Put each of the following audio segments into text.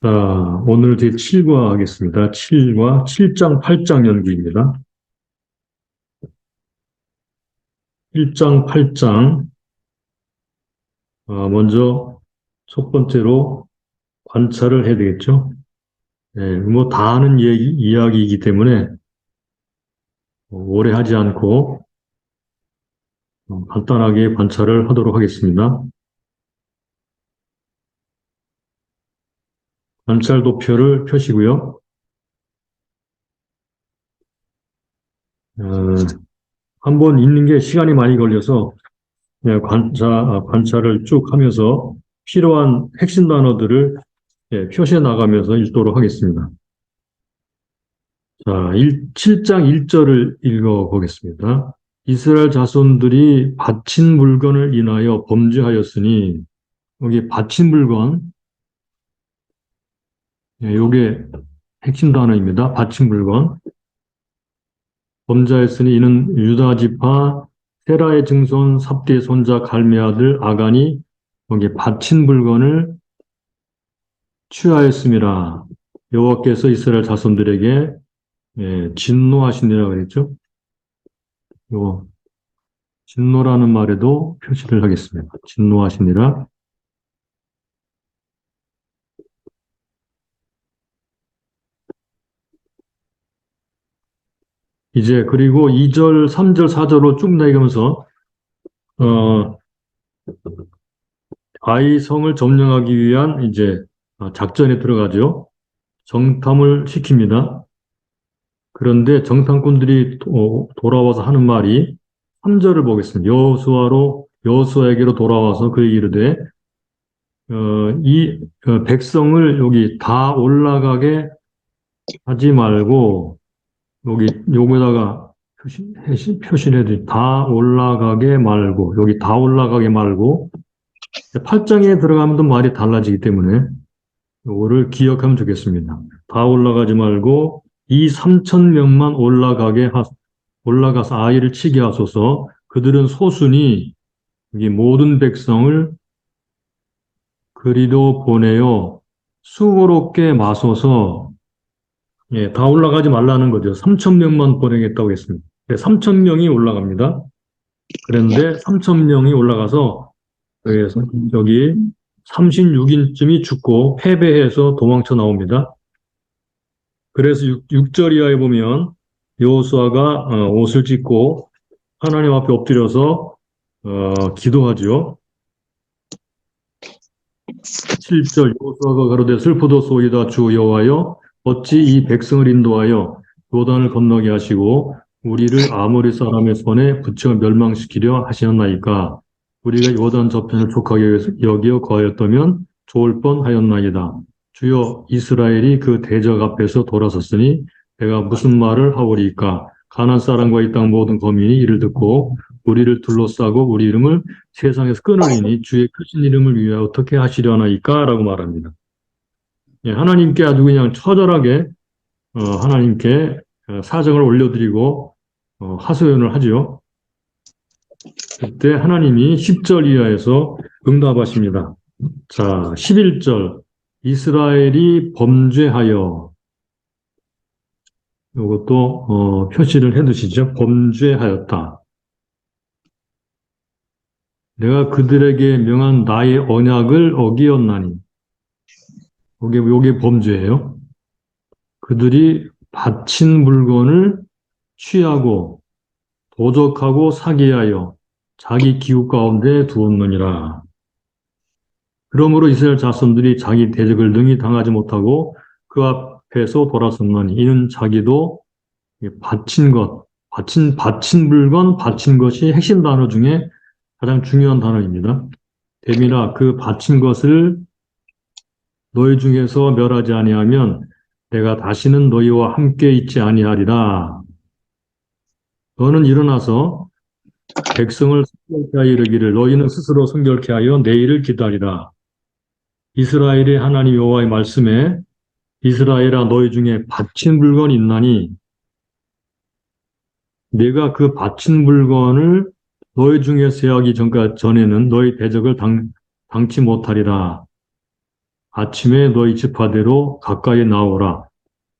자, 오늘 제7과 하겠습니다. 7과 7장, 8장 연구입니다. 1장, 8장. 먼저 첫 번째로 관찰을 해야 되겠죠. 뭐 다 아는 이야기이기 때문에 오래 하지 않고 간단하게 관찰을 하도록 하겠습니다. 관찰 도표를 펴시고요. 어, 한번 읽는 게 시간이 많이 걸려서 관찰을 쭉 하면서 필요한 핵심 단어들을 표시해 나가면서 읽도록 하겠습니다. 자, 7장 1절을 읽어보겠습니다. 이스라엘 자손들이 바친 물건을 인하여 범죄하였으니, 여기 바친 물건, 요게 핵심 단어입니다. 바친 물건. 범죄하였으니 이는 유다 지파 세라의 증손 삽디의 손자 갈미 아들 아간이 여기 바친 물건을 취하였음이라. 여호와께서 이스라엘 자손들에게 진노하시니라 그랬죠. 요 진노라는 말에도 표시를 하겠습니다. 진노하시니라. 이제 그리고 2절, 3절, 4절로 쭉 내가면서 아이 성을 점령하기 위한 이제 작전에 들어가죠. 정탐을 시킵니다. 그런데 정탐꾼들이 돌아와서 하는 말이 3절을 보겠습니다. 여호수아에게로 돌아와서 그에게 이르되 이 백성을 여기 다 올라가게 하지 말고 여기 요거에다가 표시를 해도 다 올라가게 말고 여기 다 올라가게 말고 8장에 들어가면 또 말이 달라지기 때문에 요거를 기억하면 좋겠습니다. 다 올라가지 말고 이 3천 명만 올라가서 아이를 치게 하소서. 그들은 소순이 여기 모든 백성을 그리로 보내어 수고롭게 마소서. 다 올라가지 말라는 거죠. 3천 명만 보내겠다고 했습니다. 3천 명이 올라갑니다. 그런데 3천 명이 올라가서 여기 36인쯤이 죽고 패배해서 도망쳐 나옵니다. 그래서 6절 이하에 보면 여호수아가 옷을 찢고 하나님 앞에 엎드려서 기도하죠. 7절 여호수아가 가로되 슬프도소이다 주 여호와여 어찌 이 백성을 인도하여 요단을 건너게 하시고 우리를 아모리 사람의 손에 붙여 멸망시키려 하시었나이까. 우리가 요단 저편을 족하게 여기어 거하였다면 좋을 뻔하였나이다. 주여 이스라엘이 그 대적 앞에서 돌아섰으니 내가 무슨 말을 하오리이까. 가나안 사람과 이 땅 모든 거민이 이를 듣고 우리를 둘러싸고 우리 이름을 세상에서 끊으리니 주의 크신 이름을 위하여 어떻게 하시려나이까 라고 말합니다. 하나님께 아주 그냥 처절하게 하나님께 사정을 올려드리고 하소연을 하죠. 그때 하나님이 10절 이하에서 응답하십니다. 자, 11절 이스라엘이 범죄하여 이것도 표시를 해두시죠. 범죄하였다. 내가 그들에게 명한 나의 언약을 어기었나니 요게 범죄예요. 그들이 바친 물건을 취하고 도적하고 사기하여 자기 기후 가운데 두었느니라. 그러므로 이스라엘 자손들이 자기 대적을 능히 당하지 못하고 그 앞에서 돌아섰나니 이는 자기도 바친 것, 바친 물건, 바친 것이 핵심 단어 중에 가장 중요한 단어입니다. 대미라 그 바친 것을 너희 중에서 멸하지 아니하면 내가 다시는 너희와 함께 있지 아니하리라. 너는 일어나서 백성을 성결케 하여 이르기를 너희는 스스로 성결케 하여 내일을 기다리라. 이스라엘의 하나님 여호와의 말씀에 이스라엘아 너희 중에 바친 물건이 있나니 내가 그 바친 물건을 너희 중에 세하기 전에는 너희 대적을 당치 못하리라. 아침에 너희 지파대로 가까이 나오라.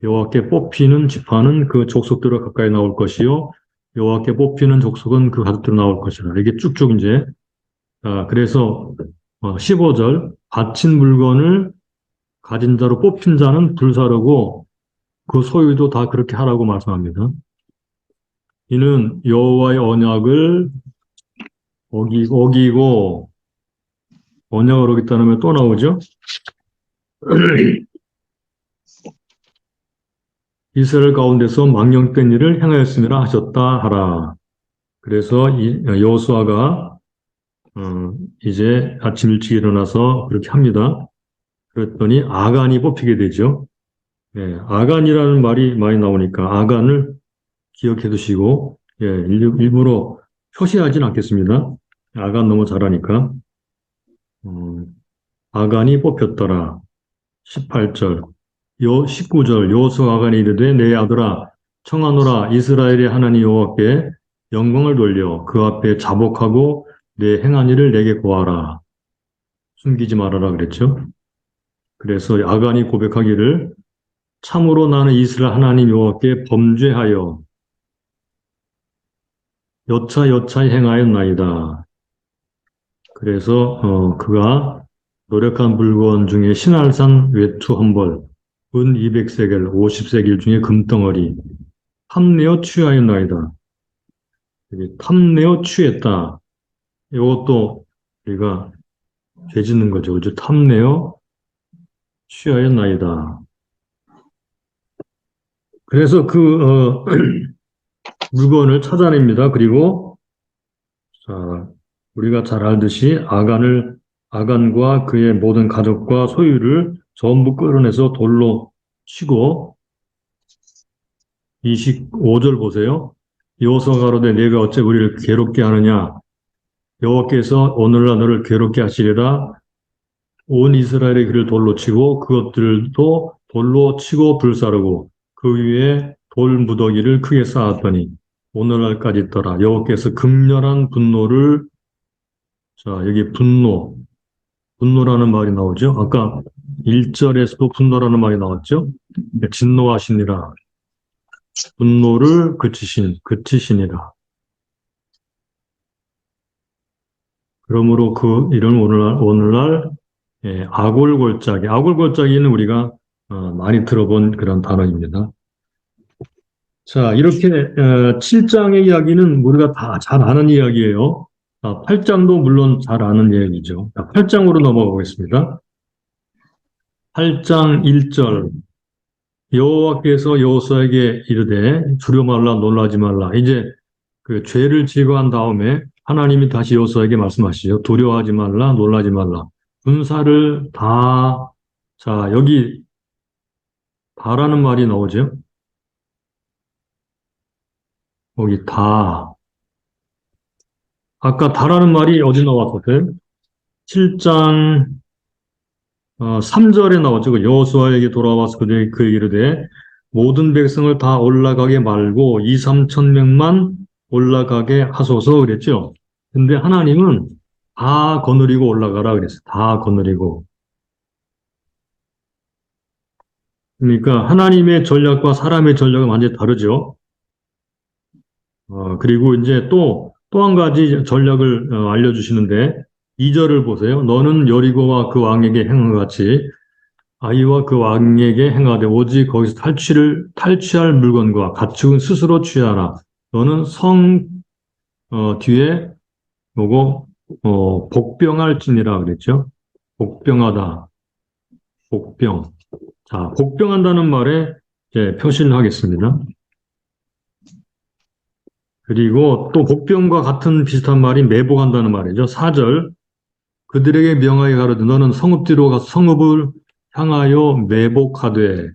여호와께 뽑히는 지파는 그 족속대로 가까이 나올 것이요. 여호와께 뽑히는 족속은 그 가족대로 나올 것이라. 이게 쭉쭉 이제, 그래서 15절, 바친 물건을 가진 자로 뽑힌 자는 불사르고 그 소유도 다 그렇게 하라고 말씀합니다. 이는 여호와의 언약을 어기고 언약을 어겼다는 말 또 나오죠. 이스라엘 가운데서 망령된 일을 행하였음이라 하셨다 하라. 그래서 여호수아가 이제 아침 일찍 일어나서 그렇게 합니다. 그랬더니 아간이 뽑히게 되죠. 예, 아간이라는 말이 많이 나오니까 아간을 기억해 두시고, 예, 일부러 표시하진 않겠습니다. 아간 너무 잘하니까. 아간이 뽑혔더라. 18절. 19절. 여호수아 아간이 이르되 내 아들아 청하노라 이스라엘의 하나님 여호와께 영광을 돌려 그 앞에 자복하고 내 행한 일을 내게 고하라. 숨기지 말아라 그랬죠. 그래서 아간이 고백하기를 참으로 나는 이스라엘 하나님 여호와께 범죄하여 여차여차히 행하였나이다. 그래서 그가 노력한 물건 중에 신할산 외투 한 벌, 은 200세겔, 50세겔 중에 금덩어리, 탐내어 취하였나이다. 탐내어 취했다. 이것도 우리가 죄짓는 거죠. 그죠? 탐내어 취하였나이다. 그래서 그 물건을 찾아냅니다. 그리고 자, 우리가 잘 알듯이 아간과 그의 모든 가족과 소유를 전부 끌어내서 돌로 치고 25절 보세요. 여호수아가 가로되 내가 어째 우리를 괴롭게 하느냐 여호와께서 오늘날 너를 괴롭게 하시리라 온 이스라엘의 길을 돌로 치고 그것들도 돌로 치고 불사르고 그 위에 돌 무더기를 크게 쌓았더니 오늘날까지 있더라. 여호와께서 극렬한 분노를 자 여기 분노라는 말이 나오죠. 아까 1절에서도 분노라는 말이 나왔죠. 진노하시니라. 분노를 그치시니라. 그러므로 이런 오늘날 아골골짜기는 우리가 많이 들어본 그런 단어입니다. 자, 이렇게 7장의 이야기는 우리가 다 잘 아는 이야기예요. 8장도 물론 잘 아는 이야기죠. 8장으로 넘어가 보겠습니다. 8장 1절 여호와께서 여호수아에게 이르되 두려워 말라 놀라지 말라. 이제 그 죄를 제거한 다음에 하나님이 다시 여호수아에게 말씀하시죠. 두려워하지 말라 놀라지 말라. 군사를 다 자 여기 다라는 말이 나오죠. 여기 다 아까 다라는 말이 어디 나왔었어요? 7장 3절에 나왔죠. 그 여호수아에게 돌아와서 그에게 이르되 모든 백성을 다 올라가게 말고 2, 3천 명만 올라가게 하소서 그랬죠. 근데 하나님은 다 거느리고 올라가라 그랬어요. 다 거느리고. 그러니까 하나님의 전략과 사람의 전략은 완전히 다르죠. 그리고 이제 또 한 가지 전략을 알려주시는데 2절을 보세요. 너는 여리고와 그 왕에게 행한 것 같이 아이와 그 왕에게 행하되 오직 거기서 탈취할 물건과 가축은 스스로 취하라. 너는 성 뒤에 요거 복병할지니라 그랬죠. 복병하다. 복병. 자, 복병한다는 말에 이제 표시를 하겠습니다. 그리고 또 복병과 같은 비슷한 말이 매복한다는 말이죠. 4절. 그들에게 명하여 가로되 너는 성읍 뒤로 가서 성읍을 향하여 매복하되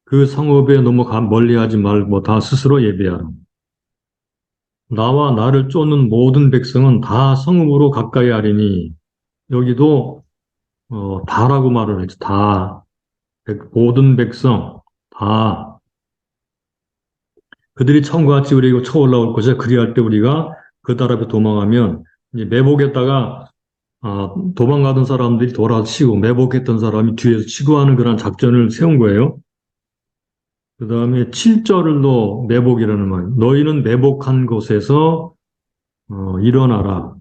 그 성읍에 너무 멀리하지 말고 다 스스로 예배하라. 나와 나를 쫓는 모든 백성은 다 성읍으로 가까이 하리니 여기도 다라고 말을 했죠. 다 모든 백성 다 그들이 처음과 같이 우리에게 쳐 올라올 것이야. 그리할 때 우리가 그 달 앞에 도망하면 이제 매복했다가 도망가던 사람들이 돌아치고 매복했던 사람이 뒤에서 치고 하는 그런 작전을 세운 거예요. 그 다음에 7절도 매복이라는 말. 너희는 매복한 곳에서 일어나라.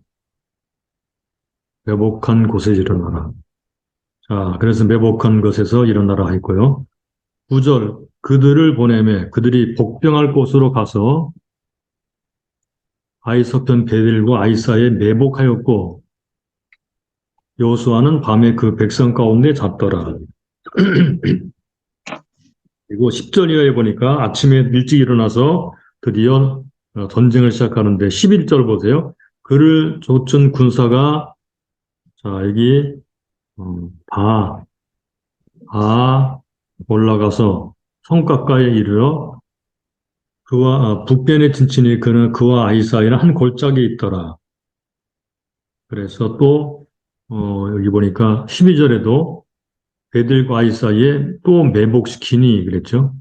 매복한 곳에 일어나라. 자, 그래서 매복한 곳에서 일어나라 했고요. 9절, 그들을 보내매 그들이 복병할 곳으로 가서 아이 서편 베델과 아이 사이에 매복하였고 여호수아는 밤에 그 백성 가운데 잤더라. 그리고 10절 이하에 보니까 아침에 일찍 일어나서 드디어 전쟁을 시작하는데 11절 보세요. 그를 쫓은 군사가 자 여기 다 올라가서 성 가까이에 이르러 그와 북변에 진친이 그와 아이 사이는 한 골짜기에 있더라. 그래서 또 여기 보니까 12절에도 베들과 아이 사이에 또 매복시키니 그랬죠.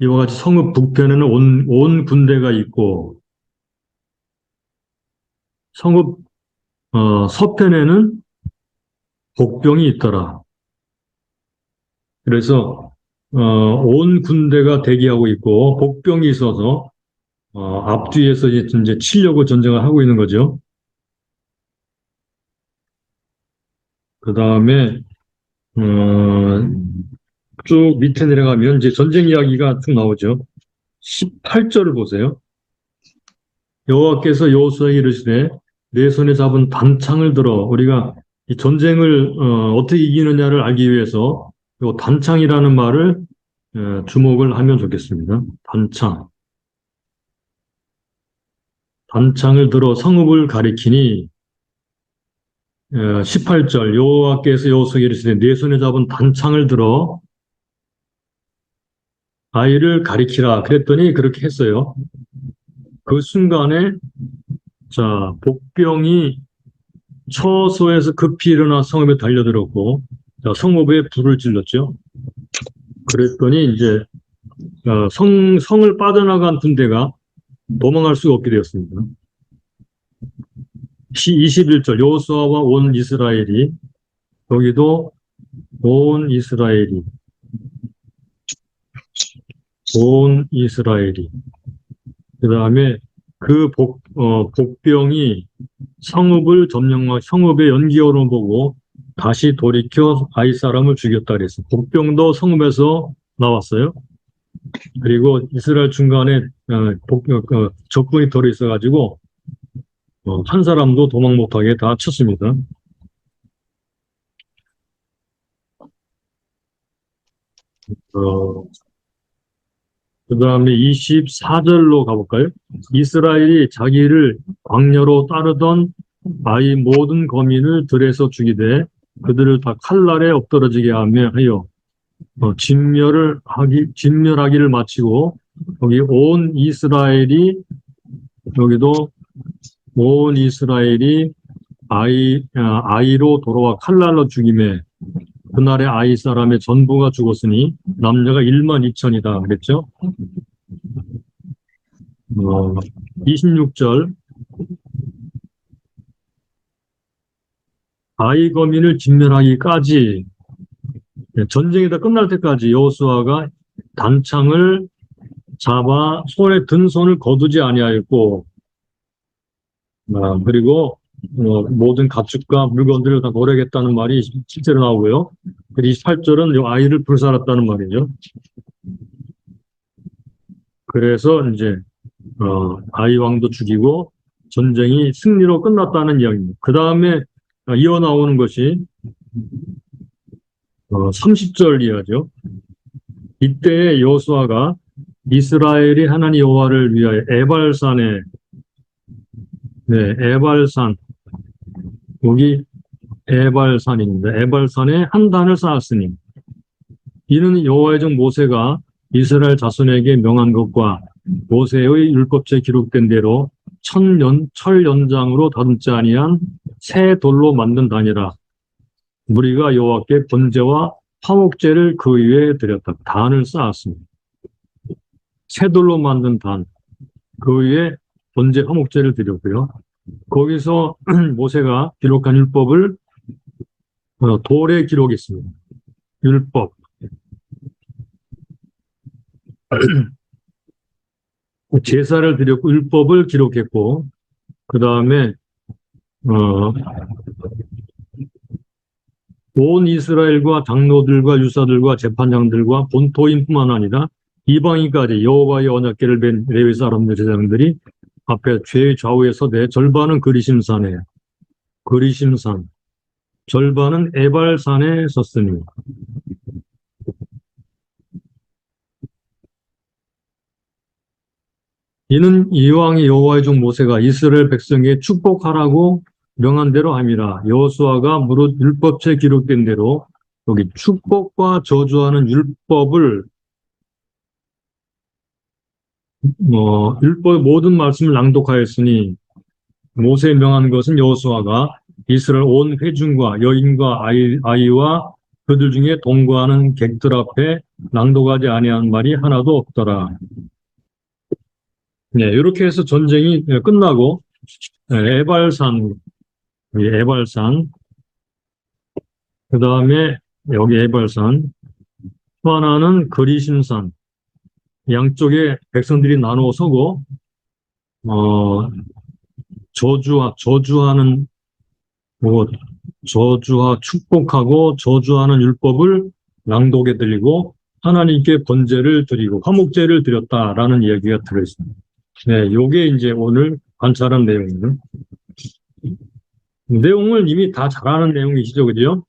이와 같이 성읍 북편에는 온 군대가 있고 성읍 서편에는 복병이 있더라. 그래서 온 군대가 대기하고 있고 복병이 있어서 앞뒤에서 이제 치려고 전쟁을 하고 있는 거죠. 그 다음에 쭉 밑에 내려가면 이제 전쟁 이야기가 쭉 나오죠. 18절을 보세요. 여호와께서 여호수아에게 이르시되 내 손에 잡은 단창을 들어 우리가 이 전쟁을 어떻게 이기느냐를 알기 위해서 이 단창이라는 말을 주목을 하면 좋겠습니다. 단창을 들어 성읍을 가리키니 18절 여호와께서 여호수아에게 이르시되 내 손에 잡은 단창을 들어 아이를 가리키라 그랬더니 그렇게 했어요. 그 순간에 자 복병이 처소에서 급히 일어나 성읍에 달려들었고 자, 성읍에 불을 질렀죠. 그랬더니 이제 성을 빠져나간 군대가 도망갈 수가 없게 되었습니다. 21절 여호수아와 온 이스라엘이 여기도 온 이스라엘이 그 다음에 그 복병이 성읍을 점령하고 성읍의 연기어로 보고 다시 돌이켜 아이 사람을 죽였다 그랬어요. 복병도 성읍에서 나왔어요. 그리고 이스라엘 중간에 적군이 들어 있어가지고 한 사람도 도망 못하게 다 쳤습니다. 그 다음에 24절로 가볼까요? 이스라엘이 자기를 광야로 따르던 아이 모든 거민을 들에서 죽이되 그들을 다 칼날에 엎드러지게 하며 하여 진멸하기를 마치고 여기 여기도 온 이스라엘이 아이로 돌아와 칼날로 죽임에 그날의 아이 사람의 전부가 죽었으니 남녀가 12,000이다 그랬죠. 26절 아이 거민을 진멸하기까지 전쟁이 다 끝날 때까지 여호수아가 단창을 잡아 손에 든 손을 거두지 아니하였고 그리고 모든 가축과 물건들을 다 노래겠다는 말이 실제로 나오고요. 28절은 아이를 불살았다는 말이죠. 그래서 이제 아이 왕도 죽이고 전쟁이 승리로 끝났다는 이야기입니다. 그 다음에 이어 나오는 것이 30절 이하죠. 이때 여호수아가 이스라엘이 하나님 여호와를 위하여 에발산에 에발산 여기 에발산입니다. 에발산에 한 단을 쌓았으니 이는 여호와의 종 모세가 이스라엘 자손에게 명한 것과 모세의 율법책에 기록된 대로 철 연장으로 다듬지 아니한 새 돌로 만든 단이라. 무리가 여호와께 번제와 화목제를 그 위에 드렸다. 단을 쌓았습니다. 새 돌로 만든 단, 그 위에 번제 화목제를 드렸고요. 거기서 모세가 기록한 율법을 돌에 기록했습니다. 율법. 제사를 드렸고 율법을 기록했고 그 다음에 온 이스라엘과 장로들과 유사들과 재판장들과 본토인뿐만 아니라 이방인까지 여호와의 언약궤를 맨 레위 사람들 제사장들이 앞에 죄의 좌우에 서되 절반은 그리심산에 그리심산 절반은 에발산에 섰으니 이는 이왕이 여호와의 종 모세가 이스라엘 백성에게 축복하라고 명한 대로 함이라. 여호수아가 무릇 율법책에 기록된 대로 여기 축복과 저주하는 율법을 율법 모든 말씀을 낭독하였으니 모세 명한 것은 여호수아가 이스라엘 온 회중과 여인과 아이와 그들 중에 동거하는 객들 앞에 낭독하지 아니한 말이 하나도 없더라. 네, 이렇게 해서 전쟁이 끝나고 에발산, 그 다음에 여기 에발산, 또 하나는 그리심산, 양쪽에 백성들이 나누어 서고 저주하는 축복하고 저주하는 율법을 낭독해 드리고 하나님께 번제를 드리고 화목제를 드렸다라는 이야기가 들어있습니다. 네, 요게 이제 오늘 관찰한 내용입니다. 내용을 이미 다 잘 아는 내용이시죠, 그죠?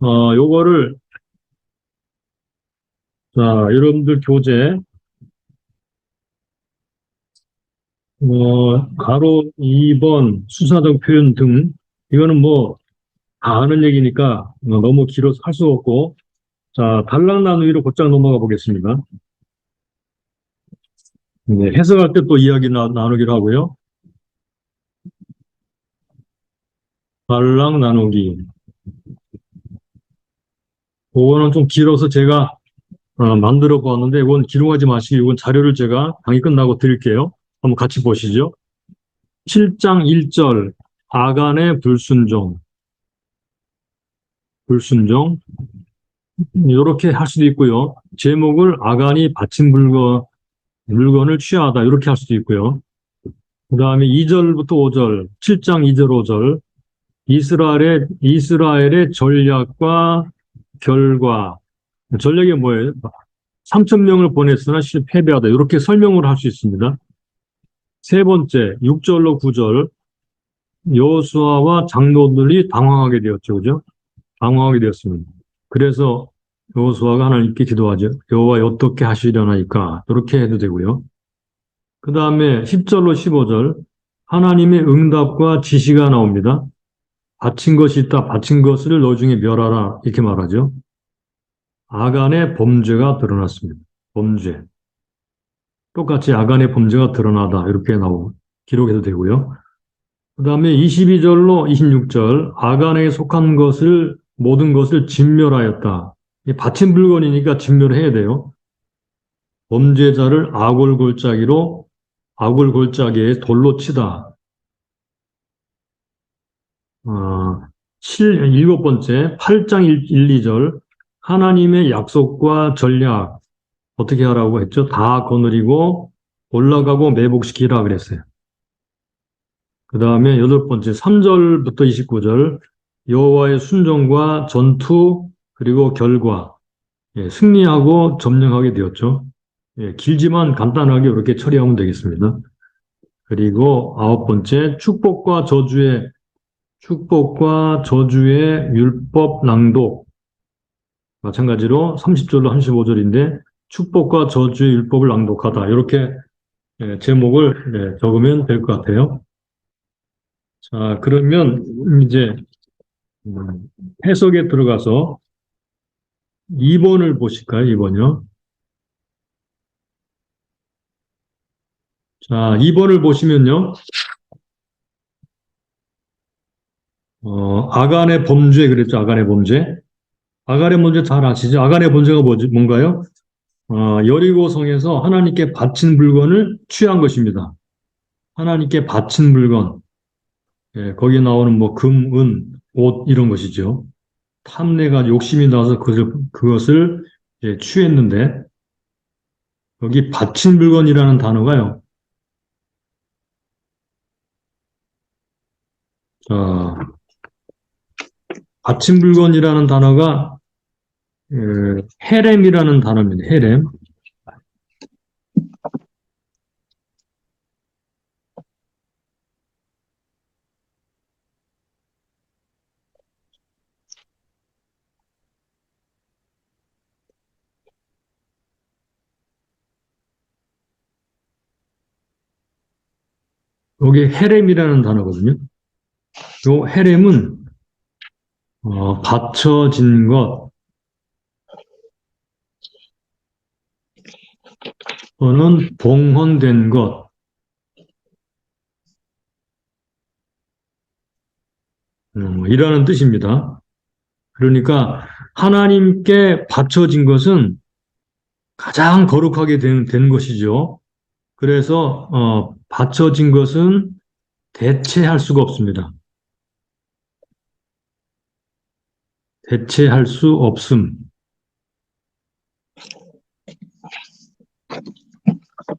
요거를, 자, 여러분들 교재, 가로 2번 수사적 표현 등, 이거는 뭐, 다 아는 얘기니까 너무 길어서 할 수가 없고, 자, 단락 나누기로 곧장 넘어가 보겠습니다. 네, 해석할 때 또 이야기 나누기로 하고요. 단락 나누기. 그거는 좀 길어서 제가 만들어 보았는데 이건 기록하지 마시고 이건 자료를 제가 강의 끝나고 드릴게요. 한번 같이 보시죠. 7장 1절 아간의 불순종 이렇게 할 수도 있고요. 제목을 아간이 바친 물건을 취하다 이렇게 할 수도 있고요. 그 다음에 2절부터 5절 7장 2절 5절 이스라엘의 전략과 결과 전략이 뭐예요? 3,000명을 보냈으나 패배하다 이렇게 설명을 할 수 있습니다. 세 번째 6절로 9절 여호수아와 장로들이 당황하게 되었죠. 그죠? 당황하게 되었습니다. 그래서 여호수아가 하나님께 기도하죠. 여호와 어떻게 하시려나이까 이렇게 해도 되고요. 그 다음에 10절로 15절 하나님의 응답과 지시가 나옵니다. 바친 것이 있다. 바친 것을 너 중에 멸하라. 이렇게 말하죠. 아간의 범죄가 드러났습니다. 범죄. 똑같이 아간의 범죄가 드러나다. 이렇게 기록해도 되고요. 그 다음에 22절로 26절 아간에 속한 모든 것을 진멸하였다. 바친 물건이니까 진멸해야 돼요. 범죄자를 아골골짜기에 돌로 치다. 일곱 번째 8장 1, 2절 하나님의 약속과 전략 어떻게 하라고 했죠? 다 거느리고 올라가고 매복시키라 그랬어요. 그 다음에 여덟 번째 3절부터 29절 여호와의 순종과 전투 그리고 결과 승리하고 점령하게 되었죠. 길지만 간단하게 이렇게 처리하면 되겠습니다. 그리고 아홉 번째 축복과 저주의 율법 낭독 마찬가지로 30절로 35절인데 축복과 저주의 율법을 낭독하다 이렇게 제목을 적으면 될 것 같아요. 자, 그러면 이제 해석에 들어가서 2번을 보실까요? 2번이요. 자, 2번을 보시면요. 아간의 범죄 그랬죠. 아간의 범죄. 아간의 범죄 잘 아시죠? 아간의 범죄가 뭔가요? 여리고성에서 하나님께 바친 물건을 취한 것입니다. 하나님께 바친 물건. 예, 거기에 나오는 뭐 금, 은, 옷 이런 것이죠. 탐내가 욕심이 나서 그것을 취했는데 여기 바친 물건이라는 단어가요. 자, 바친 물건이라는 단어가 헤렘이라는 단어입니다. 헤렘. 여기 헤렘이라는 단어거든요. 요 헤렘은 받쳐진 것 또는 봉헌된 것 이라는 뜻입니다. 그러니까 하나님께 바쳐진 것은 가장 거룩하게 된 것이죠. 그래서 바쳐진 것은 대체할 수가 없습니다. 대체할 수 없음.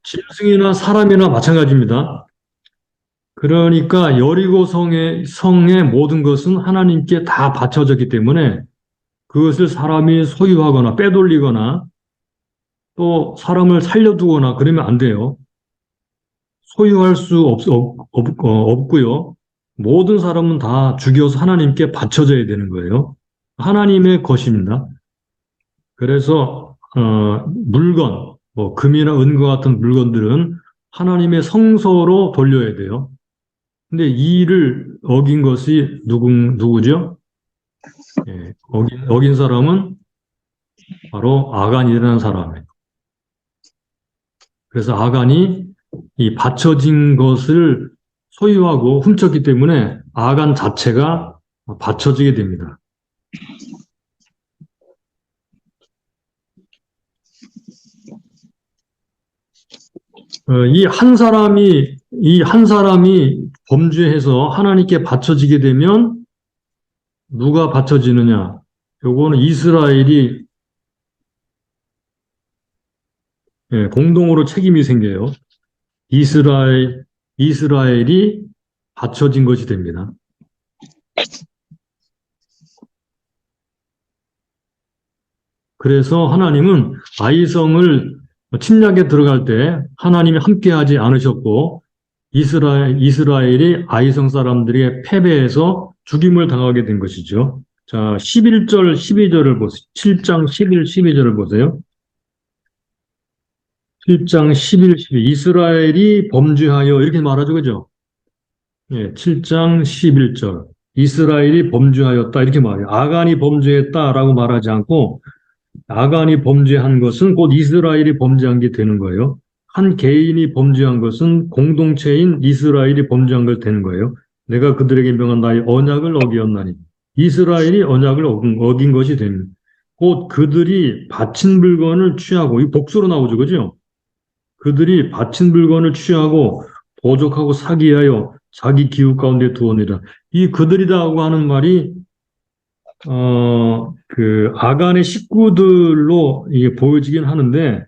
짐승이나 사람이나 마찬가지입니다. 그러니까 여리고 성의 모든 것은 하나님께 다 바쳐졌기 때문에 그것을 사람이 소유하거나 빼돌리거나 또 사람을 살려두거나 그러면 안 돼요. 소유할 수 없고요. 모든 사람은 다 죽여서 하나님께 바쳐져야 되는 거예요. 하나님의 것입니다. 그래서 물건, 뭐 금이나 은과 같은 물건들은 하나님의 성소로 돌려야 돼요. 근데 이 일을 어긴 것이 누구죠? 예, 어긴 사람은 바로 아간이라는 사람이에요. 그래서 아간이 이 바쳐진 것을 소유하고 훔쳤기 때문에 아간 자체가 바쳐지게 됩니다. 이 한 사람이 범죄해서 하나님께 바쳐지게 되면 누가 바쳐지느냐? 요거는 이스라엘이 공동으로 책임이 생겨요. 이스라엘이 바쳐진 것이 됩니다. 그래서 하나님은 아이성을 침략에 들어갈 때 하나님이 함께하지 않으셨고 이스라엘이 아이성 사람들에게 패배해서 죽임을 당하게 된 것이죠. 자, 11절, 12절을 보세요. 7장 11, 12절을 보세요. 7장 11, 12. 이스라엘이 범죄하여 이렇게 말하죠. 그죠? 예, 7장 11절. 이스라엘이 범죄하였다 이렇게 말해요. 아간이 범죄했다라고 말하지 않고 아간이 범죄한 것은 곧 이스라엘이 범죄한 게 되는 거예요. 한 개인이 범죄한 것은 공동체인 이스라엘이 범죄한 걸 되는 거예요. 내가 그들에게 명한 나의 언약을 어기었나니 이스라엘이 언약을 어긴 것이 됩니다. 곧 그들이 바친 물건을 취하고 이 복수로 나오죠. 그죠? 그들이 바친 물건을 취하고 도적하고 사기하여 자기 기후 가운데 두었느니라. 이 그들이라고 하는 말이 아간의 식구들로 이게 보여지긴 하는데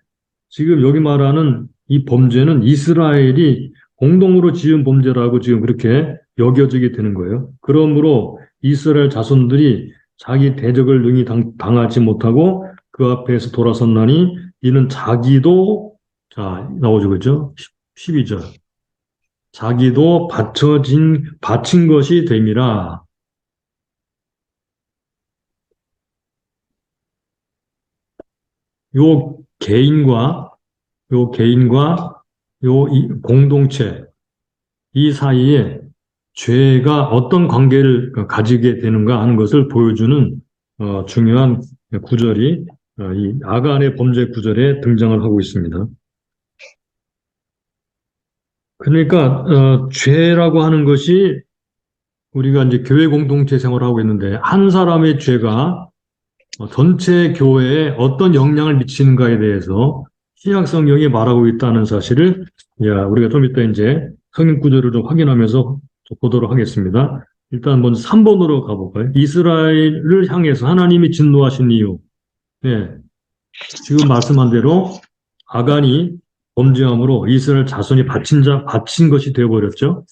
지금 여기 말하는 이 범죄는 이스라엘이 공동으로 지은 범죄라고 지금 그렇게 여겨지게 되는 거예요. 그러므로 이스라엘 자손들이 자기 대적을 능히 당하지 못하고 그 앞에서 돌아섰나니 이는 자기도 자 나오죠. 그죠? 12절. 자기도 바친 것이 됨이라. 요 개인과 공동체 이 사이에 죄가 어떤 관계를 가지게 되는가 하는 것을 보여주는 중요한 구절이 이 아간의 범죄 구절에 등장을 하고 있습니다. 그러니까 죄라고 하는 것이 우리가 이제 교회 공동체 생활을 하고 있는데 한 사람의 죄가 전체 교회에 어떤 영향을 미치는가에 대해서 신약 성경이 말하고 있다는 사실을 우리가 좀 이따 이제 성경 구절을 좀 확인하면서 보도록 하겠습니다. 일단 먼저 3번으로 가볼까요? 이스라엘을 향해서 하나님이 진노하신 이유. 네, 지금 말씀한 대로 아간이 범죄함으로 이스라엘 자손이 바친 것이 되어버렸죠.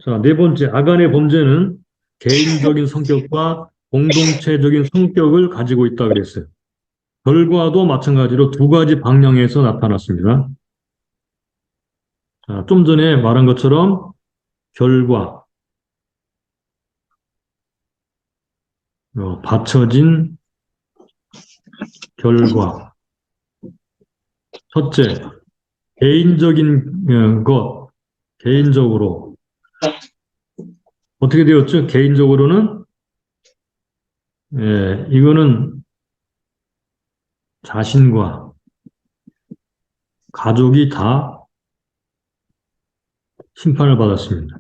자, 네 번째, 아간의 범죄는 개인적인 성격과 공동체적인 성격을 가지고 있다 그랬어요. 결과도 마찬가지로 두 가지 방향에서 나타났습니다. 자, 좀 전에 말한 것처럼 결과, 받쳐진 결과. 첫째, 개인적인 개인적으로. 어떻게 되었죠? 개인적으로는, 이거는 자신과 가족이 다 심판을 받았습니다.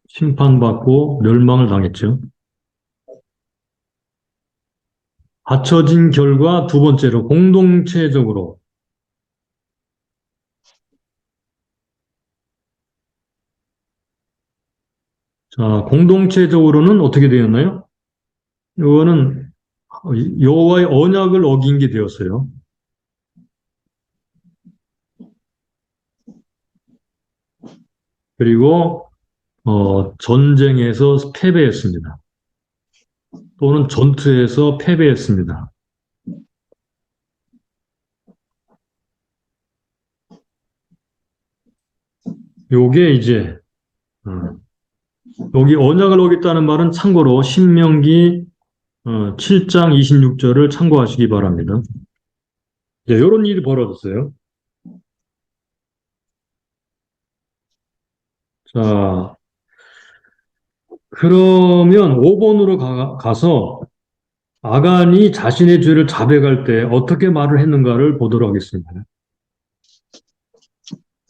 심판받고 멸망을 당했죠. 받쳐진 결과 두 번째로 공동체적으로. 자, 공동체적으로는 어떻게 되었나요? 이거는 여호와의 언약을 어긴 게 되었어요. 그리고 전쟁에서 패배했습니다. 또는 전투에서 패배했습니다. 요게 이제 여기 언약을 어겼다는 말은 참고로 신명기 7장 26절을 참고하시기 바랍니다. 이제 이런 일이 벌어졌어요. 자, 그러면 5번으로 가서 아간이 자신의 죄를 자백할 때 어떻게 말을 했는가를 보도록 하겠습니다.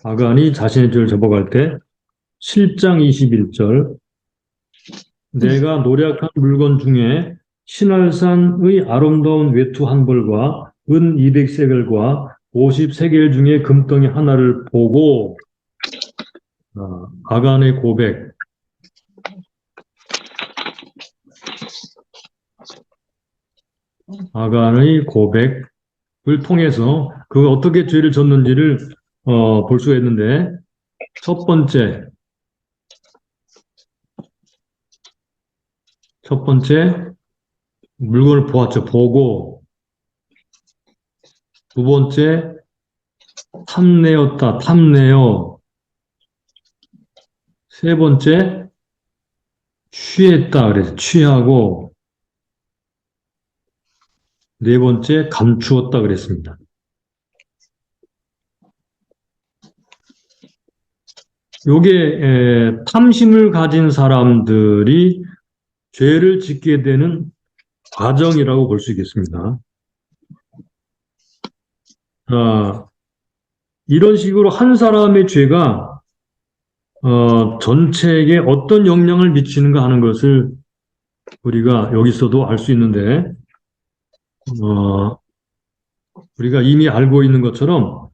아간이 자신의 죄를 자백할 때 7장 21절 내가 노략한 물건 중에 신할산의 아름다운 외투 한 벌과 은 200세겔과 50세겔 중에 금덩이 하나를 보고 아간의 고백 아간의 고백을 통해서 그 어떻게 죄를 졌는지를 볼 수가 있는데 첫 번째 물건을 보았죠. 보고 두 번째 탐내었다. 탐내어 세 번째 취했다. 그래서 취하고 네 번째 감추었다 그랬습니다. 요게 탐심을 가진 사람들이 죄를 짓게 되는 과정이라고 볼 수 있겠습니다. 이런 식으로 한 사람의 죄가 전체에게 어떤 영향을 미치는가 하는 것을 우리가 여기서도 알 수 있는데 우리가 이미 알고 있는 것처럼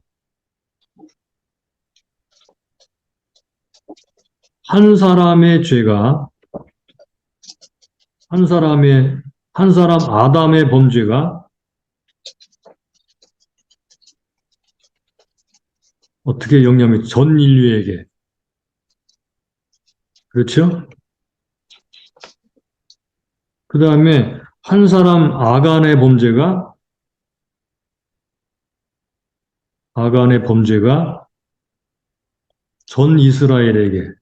한 사람의 죄가 한 사람 아담의 범죄가 어떻게 영향이 전 인류에게 그렇죠? 그 다음에 한 사람 아간의 범죄가 전 이스라엘에게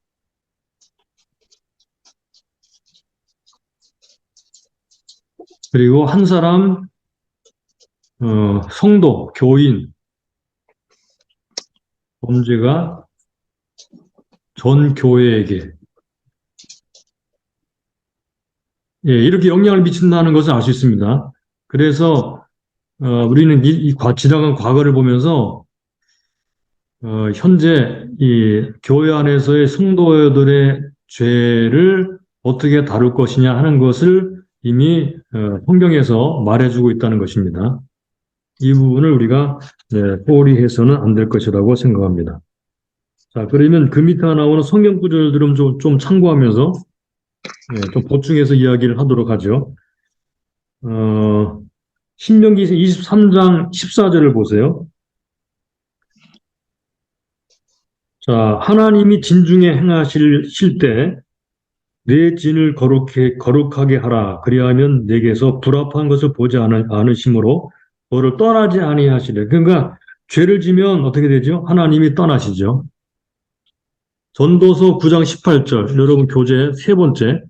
그리고 한 사람 성도, 교인 범죄가 전 교회에게 이렇게 영향을 미친다는 것을 알 수 있습니다. 그래서 우리는 지나간 과거를 보면서 현재 이 교회 안에서의 성도들의 죄를 어떻게 다룰 것이냐 하는 것을 이미 성경에서 말해주고 있다는 것입니다. 이 부분을 우리가 소홀히 해서는 안 될 것이라고 생각합니다. 자, 그러면 그 밑에 나오는 성경 구절들은 좀 참고하면서 좀 보충해서 이야기를 하도록 하죠. 신명기 23장 14절을 보세요. 자, 하나님이 진중에 행하실 때 내 진을 거룩하게 하라. 그리하면 내게서 불합한 것을 보지 않으심으로 너를 떠나지 아니하시래. 그러니까 죄를 지면 어떻게 되죠? 하나님이 떠나시죠. 전도서 9장 18절, 여러분 교재 세 번째.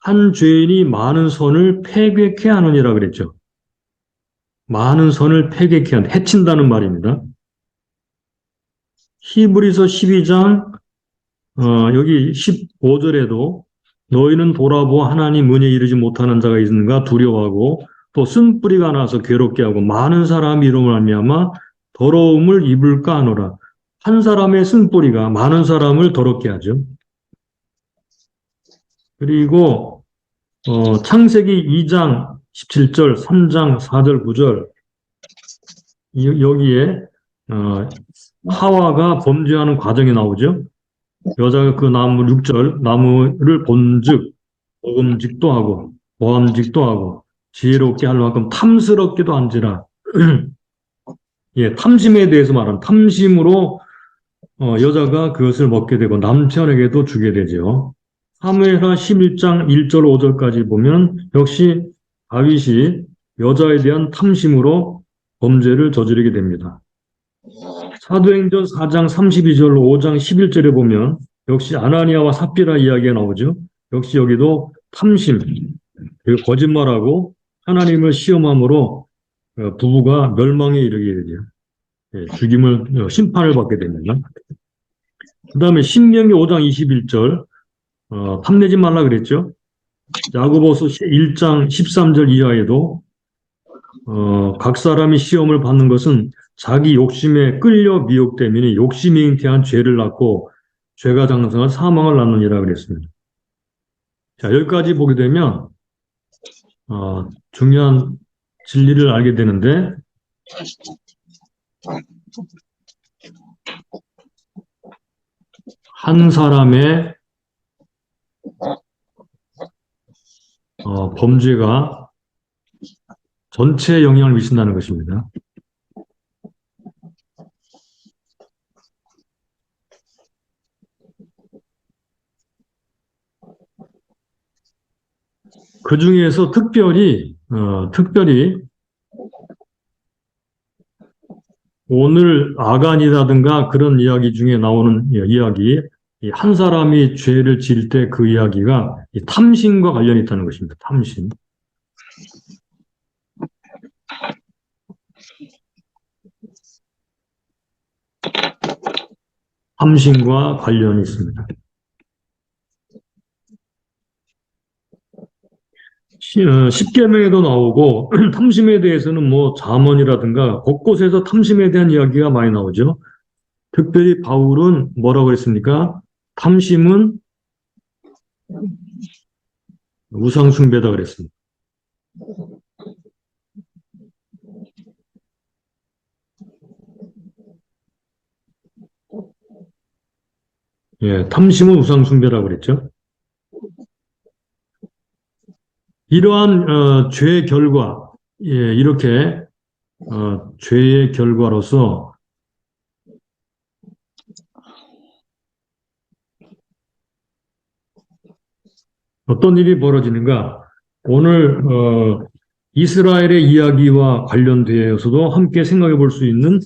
한 죄인이 많은 선을 패괴케 하느니라 그랬죠. 많은 선을 패괴케 한다. 해친다는 말입니다. 히브리서 12장 여기 15절에도 너희는 돌아보아 하나님 은혜에 이르지 못하는 자가 있는가 두려워하고 또 쓴뿌리가 나서 괴롭게 하고 많은 사람이 이름을 말미암아 더러움을 입을까 하노라. 한 사람의 쓴뿌리가 많은 사람을 더럽게 하죠. 그리고 창세기 2장 17절, 3장 4절, 9절 여기에 하와가 범죄하는 과정이 나오죠. 여자가 그 나무 6절 나무를 본즉 먹음직도 하고 모함직도 하고 지혜롭게 할 만큼 탐스럽기도 한지라. 예, 탐심에 대해서 말하는 탐심으로 여자가 그것을 먹게 되고 남편에게도 주게 되죠. 사무엘하 11장 1절 5절까지 보면 역시 다윗이 여자에 대한 탐심으로 범죄를 저지르게 됩니다. 사도행전 4장 32절 5장 11절에 보면 역시 아나니아와 삽비라 이야기가 나오죠. 역시 여기도 탐심, 그리고 거짓말하고 하나님을 시험함으로 부부가 멸망에 이르게 되죠. 죽임을, 심판을 받게 됩니다. 그 다음에 신명기 5장 21절 탐내지 말라 그랬죠. 야고보서 1장 13절 이하에도 각 사람이 시험을 받는 것은 자기 욕심에 끌려 미혹되면 욕심이 잉태한 죄를 낳고 죄가 장성한 사망을 낳느니라 그랬습니다. 자, 여기까지 보게 되면 중요한 진리를 알게 되는데 한 사람의 범죄가 전체에 영향을 미친다는 것입니다. 그 중에서 특별히 오늘 아간이라든가 그런 이야기 중에 나오는 이야기, 한 사람이 죄를 지을 때 그 이야기가 탐심과 관련이 있다는 것입니다. 탐심. 탐심과 관련이 있습니다. 십계명에도 나오고 탐심에 대해서는 뭐 잠언이라든가 곳곳에서 탐심에 대한 이야기가 많이 나오죠. 특별히 바울은 뭐라고 했습니까? 탐심은 우상숭배다 그랬습니다. 예, 탐심은 우상숭배라고 그랬죠. 이러한 죄의 결과, 예, 이렇게 죄의 결과로서 어떤 일이 벌어지는가? 오늘 이스라엘의 이야기와 관련되어서도 함께 생각해 볼 수 있는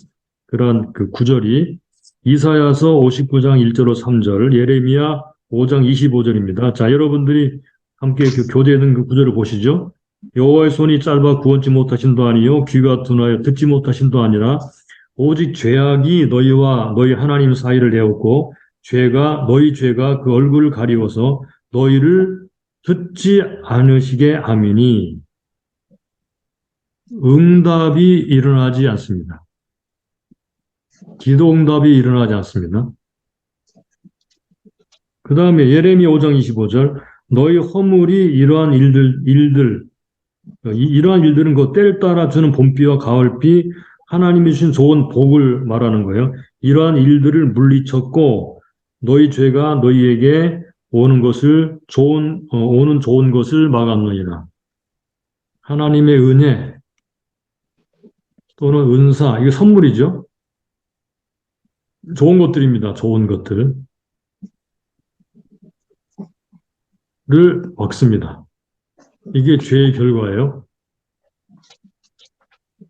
그런 그 구절이 이사야서 59장 1절로 3절, 예레미야 5장 25절입니다. 자, 여러분들이 함께 그 교대하는 그 구절을 보시죠. 여호와의 손이 짧아 구원치 못하신도 아니요 귀가 둔하여 듣지 못하신도 아니라 오직 죄악이 너희와 너희 하나님 사이를 내었고 너희 죄가 그 얼굴을 가리워서 너희를 듣지 않으시게 하미니 응답이 일어나지 않습니다. 기도 응답이 일어나지 않습니다. 그 다음에 예레미야 5장 25절 너희 허물이 이러한 일들은 그 때를 따라 주는 봄비와 가을비 하나님이 주신 좋은 복을 말하는 거예요. 이러한 일들을 물리쳤고 너희 죄가 너희에게 오는 좋은 것을 막았느니라. 하나님의 은혜 또는 은사, 이게 선물이죠. 좋은 것들입니다. 좋은 것들을 막습니다. 이게 죄의 결과예요.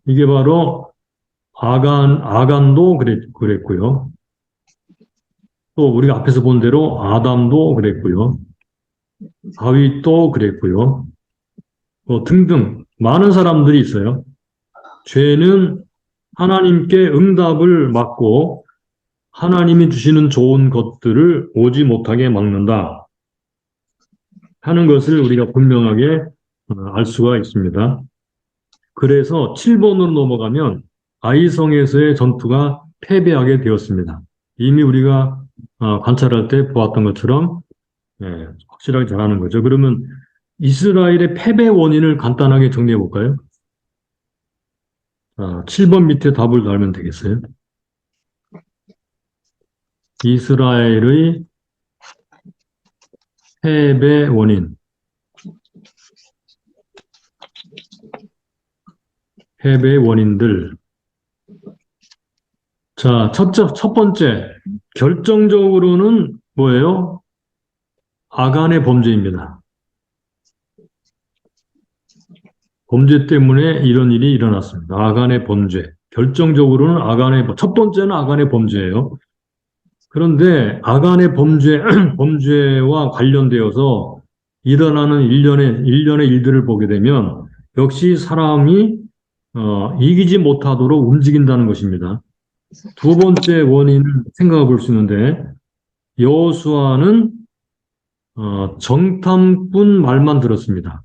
이게 바로 아간도 그랬고요. 또 우리가 앞에서 본 대로 아담도 그랬고요. 다윗도 그랬고요. 등등 많은 사람들이 있어요. 죄는 하나님께 응답을 막고 하나님이 주시는 좋은 것들을 오지 못하게 막는다 하는 것을 우리가 분명하게 알 수가 있습니다. 그래서 7번으로 넘어가면 아이성에서의 전투가 패배하게 되었습니다. 이미 우리가 관찰할 때 보았던 것처럼 확실하게 잘하는 거죠. 그러면 이스라엘의 패배 원인을 간단하게 정리해 볼까요? 7번 밑에 답을 달면 되겠어요. 이스라엘의 패배 원인. 패배의 원인들. 자, 첫 번째. 결정적으로는 뭐예요? 아간의 범죄입니다. 범죄 때문에 이런 일이 일어났습니다. 아간의 범죄. 결정적으로는 첫 번째는 아간의 범죄예요. 그런데 아간의 범죄와 관련되어서 일어나는 일련의 일들을 보게 되면 역시 사람이 이기지 못하도록 움직인다는 것입니다. 두 번째 원인을 생각해 볼 수 있는데 여호수아는 정탐꾼 말만 들었습니다.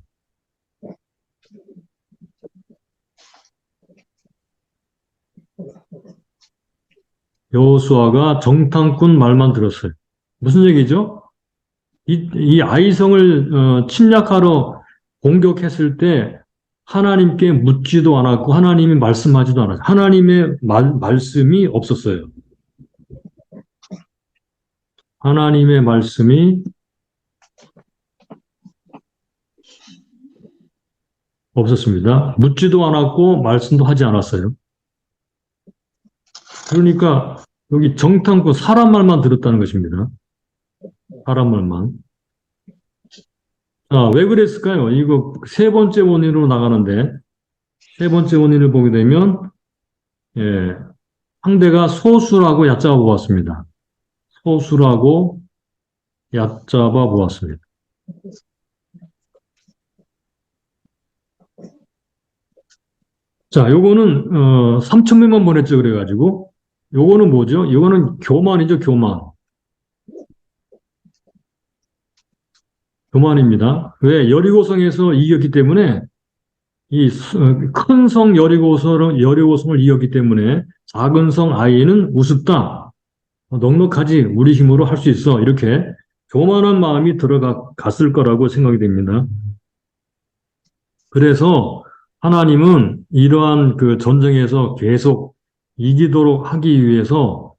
여호수아가 정탐꾼 말만 들었어요. 무슨 얘기죠? 이 아이성을 침략하러 공격했을 때 하나님께 묻지도 않았고 하나님이 말씀하지도 않았어요. 하나님의 말씀이 없었어요. 하나님의 말씀이 없었습니다. 묻지도 않았고 말씀도 하지 않았어요. 그러니까 여기 정탐꾼 사람 말만 들었다는 것입니다. 사람 말만. 왜 그랬을까요? 이거 세 번째 원인으로 나가는데 세 번째 원인을 보게 되면 상대가 소수라고 얕잡아 보았습니다. 소수라고 얕잡아 보았습니다. 자, 요거는 3,000명만 보냈죠. 그래가지고 요거는 뭐죠? 요거는 교만이죠. 교만입니다. 왜? 여리고성에서 이겼기 때문에 이 큰 성 여리고성을 이겼기 때문에 작은 성 아이는 우습다. 넉넉하지. 우리 힘으로 할 수 있어. 이렇게 교만한 마음이 들어갔을 거라고 생각이 됩니다. 그래서 하나님은 이러한 그 전쟁에서 계속 이기도록 하기 위해서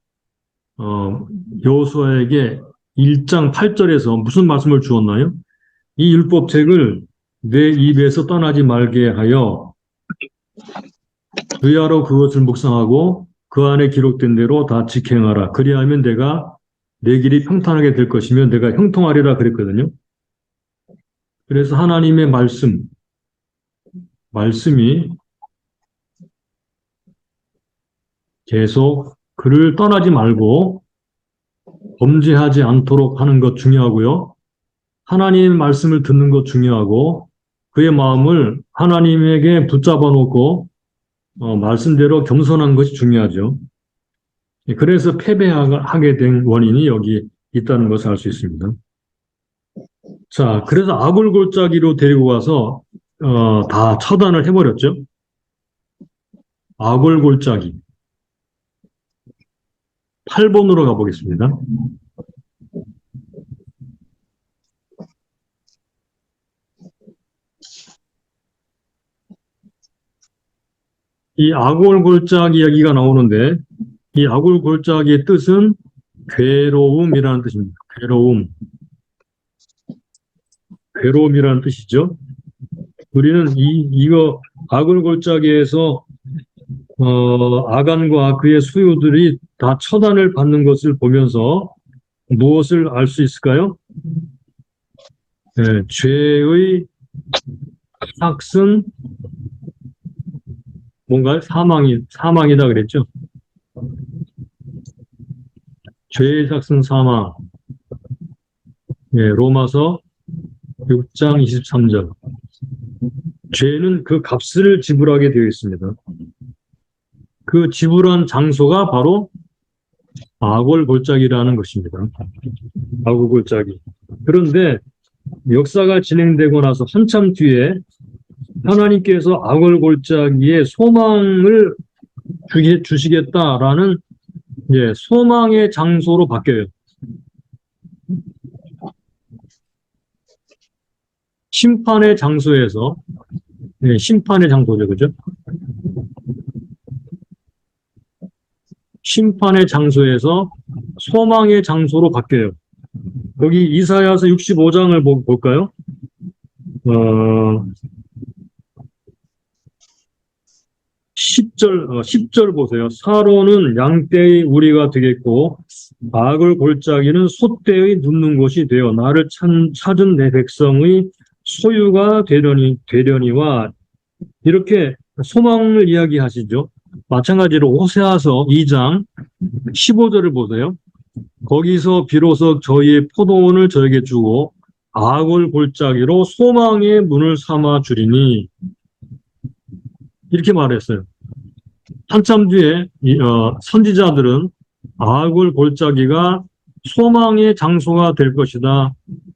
여호수아에게 1장 8절에서 무슨 말씀을 주었나요? 이 율법책을 내 입에서 떠나지 말게 하여 의하로 그것을 묵상하고 그 안에 기록된 대로 다 직행하라. 그리하면 내 길이 평탄하게 될 것이며 내가 형통하리라 그랬거든요. 그래서 하나님의 말씀이 계속 그를 떠나지 말고 범죄하지 않도록 하는 것 중요하고요. 하나님의 말씀을 듣는 것 중요하고 그의 마음을 하나님에게 붙잡아 놓고 말씀대로 겸손한 것이 중요하죠. 그래서 패배하게 된 원인이 여기 있다는 것을 알 수 있습니다. 자, 그래서 아굴골짜기로 데리고 가서 다 처단을 해버렸죠. 아굴골짜기. 8번으로 가보겠습니다. 이 아골골짜기 이야기가 나오는데 이 아굴골짜기의 뜻은 괴로움이라는 뜻입니다. 괴로움이라는 뜻이죠. 우리는 이거 아굴골짜기에서 아간과 그의 수요들이 다 처단을 받는 것을 보면서 무엇을 알 수 있을까요? 네, 죄의 삭슨 뭔가요? 사망이다 그랬죠. 죄의 삭슨 사망. 예, 로마서 6장 23절. 죄는 그 값을 지불하게 되어 있습니다. 그 지불한 장소가 바로 아골골짜기라는 것입니다. 아골골짜기. 그런데 역사가 진행되고 나서 한참 뒤에 하나님께서 아골골짜기에 소망을 주시겠다라는 소망의 장소로 바뀌어요. 심판의 장소에서 심판의 장소죠, 그죠? 심판의 장소에서 소망의 장소로 바뀌어요. 여기 이사야서 65장을 볼까요? 10절 보세요. 사로는 양떼의 우리가 되겠고 악을 골짜기는 소떼의 눕는 곳이 되어 나를 찾은 내 백성의 소유가 되려니와 이렇게 소망을 이야기하시죠. 마찬가지로 호세아서 2장 15절을 보세요. 거기서 비로소 저희의 포도원을 저에게 주고 악을 골짜기로 소망의 문을 삼아 주리니 이렇게 말했어요. 한참 뒤에 선지자들은 악을 골짜기가 소망의 장소가 될 것이다.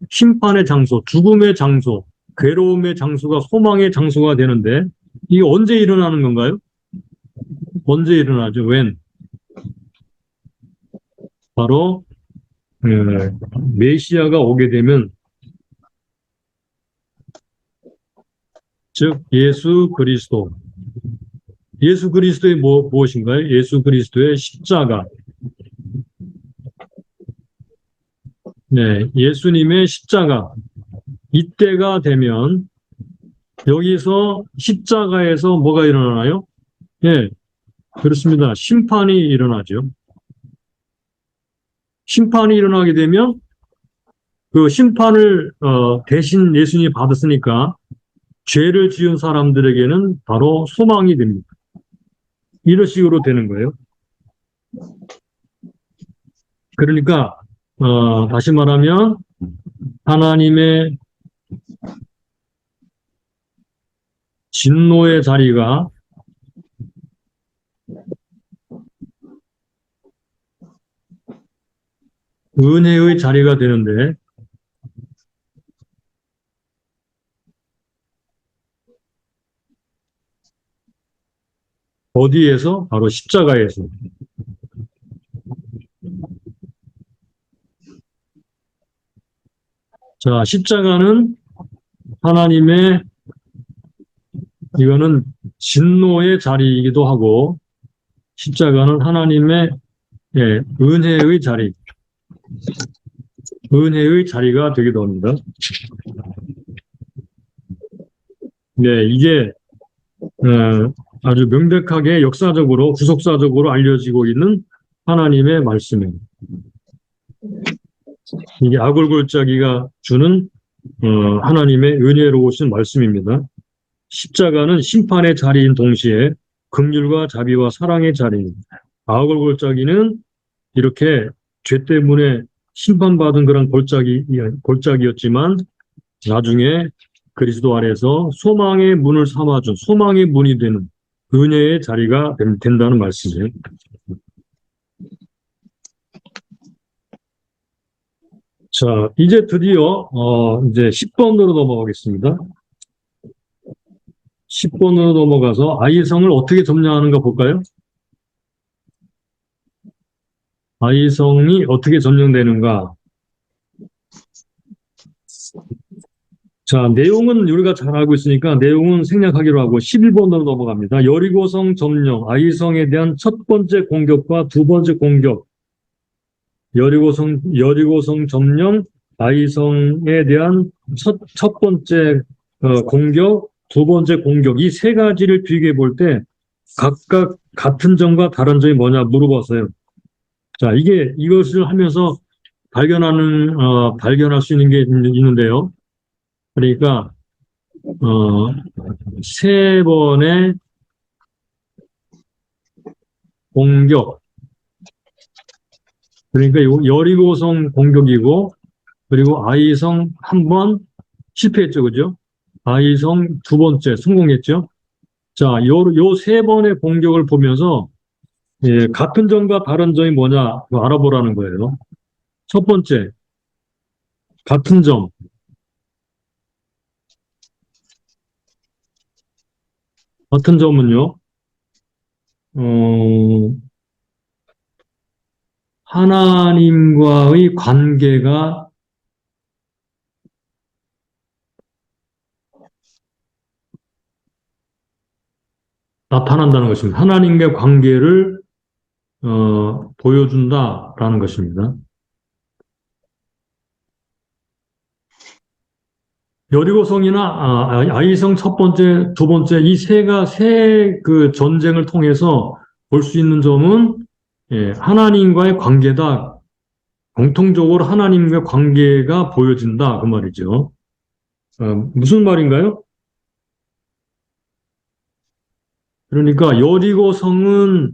심판의 장소, 죽음의 장소, 괴로움의 장소가 소망의 장소가 되는데 이게 언제 일어나는 건가요? 언제 일어나죠? 웬? 바로 메시아가 오게 되면, 즉 예수 그리스도의 무엇인가요? 예수 그리스도의 십자가. 네, 예수님의 십자가. 이때가 되면 여기서 십자가에서 뭐가 일어나나요? 예, 그렇습니다. 심판이 일어나죠. 심판이 일어나게 되면 그 심판을 대신 예수님이 받았으니까 죄를 지은 사람들에게는 바로 소망이 됩니다. 이런 식으로 되는 거예요. 그러니까 다시 말하면 하나님의 진노의 자리가 은혜의 자리가 되는데 어디에서? 바로 십자가에서. 자, 십자가는 하나님의 이거는 진노의 자리이기도 하고 십자가는 하나님의 은혜의 자리, 은혜의 자리가 되기도 합니다. 네, 이게 아주 명백하게 역사적으로 구속사적으로 알려지고 있는 하나님의 말씀입니다. 이게 아골골짜기가 주는 하나님의 은혜로우신 말씀입니다. 십자가는 심판의 자리인 동시에 긍휼과 자비와 사랑의 자리입니다. 아골골짜기는 이렇게 죄 때문에 심판받은 그런 골짜기였지만 나중에 그리스도 안에서 소망의 문을 삼아준 소망의 문이 되는 은혜의 자리가 된다는 말씀이에요. 자, 이제 드디어 이제 10번으로 넘어가겠습니다. 10번으로 넘어가서 아이성을 어떻게 점령하는가 볼까요? 아이성이 어떻게 점령되는가? 자, 내용은 우리가 잘 알고 있으니까 내용은 생략하기로 하고 11번으로 넘어갑니다. 여리고성 점령, 아이성에 대한 첫 번째 공격과 두 번째 공격, 여리고성 점령, 아이성에 대한 첫 번째 공격, 두 번째 공격, 이 세 가지를 비교해 볼 때 각각 같은 점과 다른 점이 뭐냐 물어봤어요. 자, 이것을 하면서 발견할 수 있는 게 있는데요. 그러니까, 세 번의 공격, 그러니까 여리고성 공격이고, 그리고 아이성 한 번 실패했죠, 그죠? 아이성 두 번째 성공했죠? 자, 요 세 번의 공격을 보면서, 예, 같은 점과 다른 점이 뭐냐, 그거 알아보라는 거예요. 첫 번째, 같은 점. 같은 점은요, 어, 하나님과의 관계가 나타난다는 것입니다. 하나님과의 관계를 보여준다라는 것입니다. 여리고성이나 아이성 첫 번째, 두 번째 이 세 그 전쟁을 통해서 볼 수 있는 점은 예, 하나님과의 관계다. 공통적으로 하나님과의 관계가 보여진다 그 말이죠. 무슨 말인가요? 그러니까 여리고성은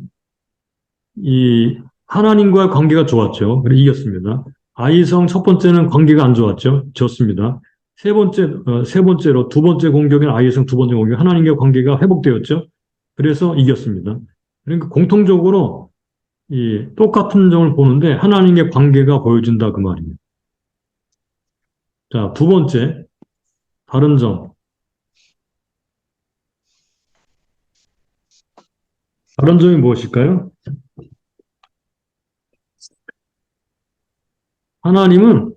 이 하나님과의 관계가 좋았죠. 그래 이겼습니다. 아이성 첫 번째는 관계가 안 좋았죠. 졌습니다. 세 번째로 두 번째 공격인 아이성 두 번째 공격 하나님과의 관계가 회복되었죠. 그래서 이겼습니다. 그러니까 공통적으로 이 똑같은 점을 보는데 하나님의 관계가 보여진다 그 말이에요. 자, 두 번째 다른 점. 다른 점이 무엇일까요? 하나님은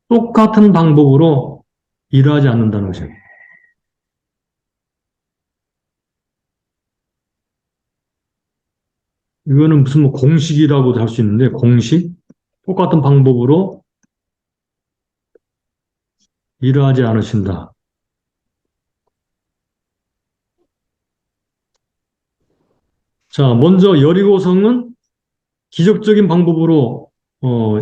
똑같은 방법으로 일하지 않는다는 것이에요. 이거는 무슨 뭐 공식이라고도 할 수 있는데 공식? 똑같은 방법으로 일하지 않으신다. 자, 먼저 여리고성은 기적적인 방법으로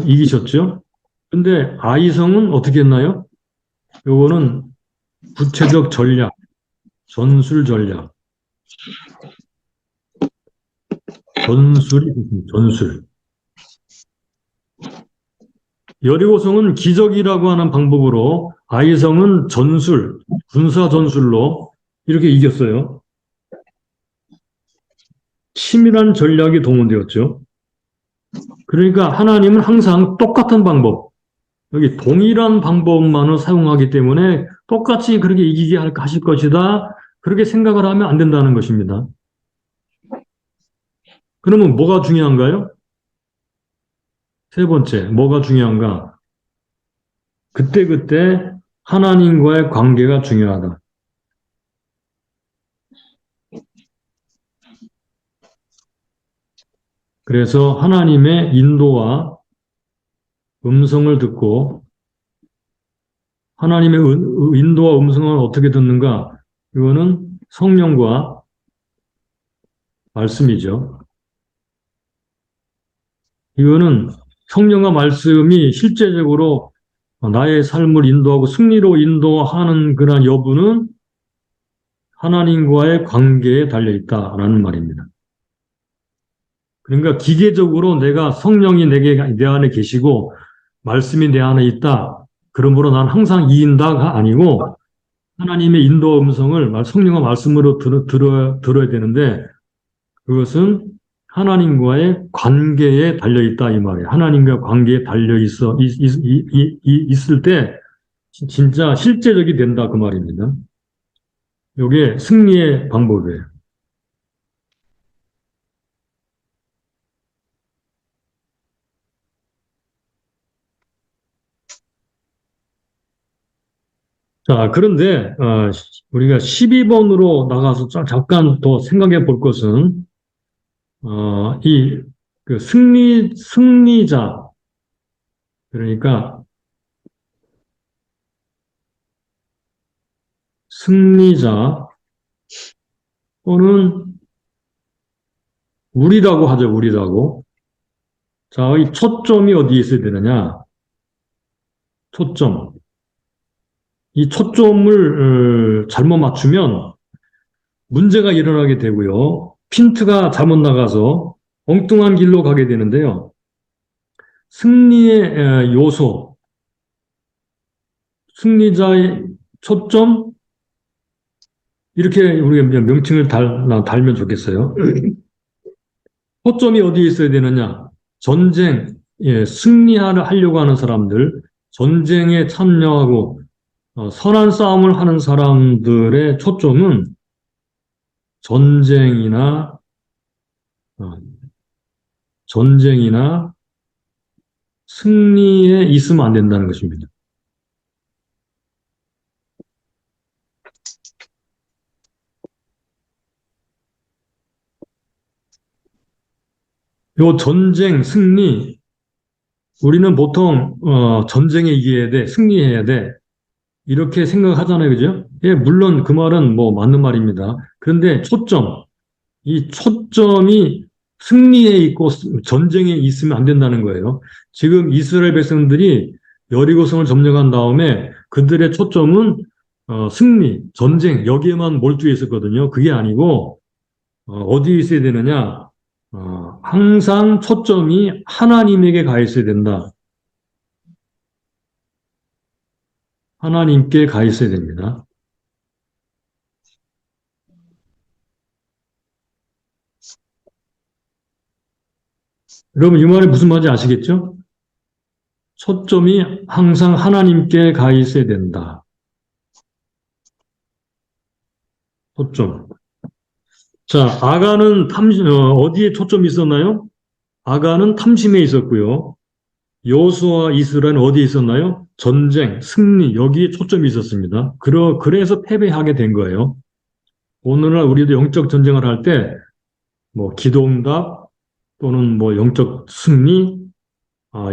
이기셨죠. 근데 아이성은 어떻게 했나요? 요거는 구체적 전략, 전술 전략, 전술이 전술. 여리고성은 기적이라고 하는 방법으로 아이성은 전술, 군사 전술로 이렇게 이겼어요. 치밀한 전략이 동원되었죠. 그러니까 하나님은 항상 똑같은 방법, 여기 동일한 방법만을 사용하기 때문에 똑같이 그렇게 이기게 하실 것이다. 그렇게 생각을 하면 안 된다는 것입니다. 그러면 뭐가 중요한가요? 세 번째, 뭐가 중요한가? 그때그때 하나님과의 관계가 중요하다. 그래서 하나님의 인도와 음성을 듣고 하나님의 인도와 음성을 어떻게 듣는가? 이거는 성령과 말씀이죠. 이거는 성령과 말씀이 실제적으로 나의 삶을 인도하고 승리로 인도하는 그런 여부는 하나님과의 관계에 달려 있다라는 말입니다. 그러니까 기계적으로 내가 성령이 내 안에 계시고 말씀이 내 안에 있다. 그러므로 난 항상 이인다가 아니고 하나님의 인도 음성을 성령과 말씀으로 들어야 되는데 그것은 하나님과의 관계에 달려 있다 이 말이에요. 하나님과 관계에 달려 있을 때 진짜 실제적이 된다 그 말입니다. 이게 승리의 방법이에요. 자, 그런데, 우리가 12번으로 나가서 잠깐 더 생각해 볼 것은, 그 승리자, 그러니까 승리자 또는 우리라고 하죠, 우리라고. 자, 이 초점이 어디에 있어야 되느냐? 초점. 이 초점을 잘못 맞추면 문제가 일어나게 되고요. 핀트가 잘못 나가서 엉뚱한 길로 가게 되는데요. 승리의 요소, 승리자의 초점, 이렇게 우리가 명칭을 달면 좋겠어요. 초점이 어디에 있어야 되느냐? 전쟁, 승리하려고 하는 사람들, 전쟁에 참여하고 선한 싸움을 하는 사람들의 초점은 전쟁이나 어, 전쟁이나 승리에 있으면 안 된다는 것입니다. 요 전쟁, 승리, 우리는 보통 전쟁에 이겨야 돼, 승리해야 돼, 이렇게 생각하잖아요, 그죠? 예, 물론 그 말은 뭐 맞는 말입니다. 그런데 초점, 이 초점이 승리에 있고 전쟁에 있으면 안 된다는 거예요. 지금 이스라엘 백성들이 여리고성을 점령한 다음에 그들의 초점은 승리, 전쟁 여기에만 몰두해 있었거든요. 그게 아니고 어디에 있어야 되느냐? 항상 초점이 하나님에게 가 있어야 된다. 하나님께 가 있어야 됩니다. 여러분 이 말이 무슨 말인지 아시겠죠? 초점이 항상 하나님께 가 있어야 된다. 초점. 자, 아간은 어디에 초점이 있었나요? 아간은 탐심에 있었고요. 여호수아 이스라엘은 어디에 있었나요? 전쟁, 승리, 여기에 초점이 있었습니다. 그래서 패배하게 된 거예요. 오늘날 우리도 영적 전쟁을 할 때, 뭐, 기도응답 또는 뭐, 영적 승리,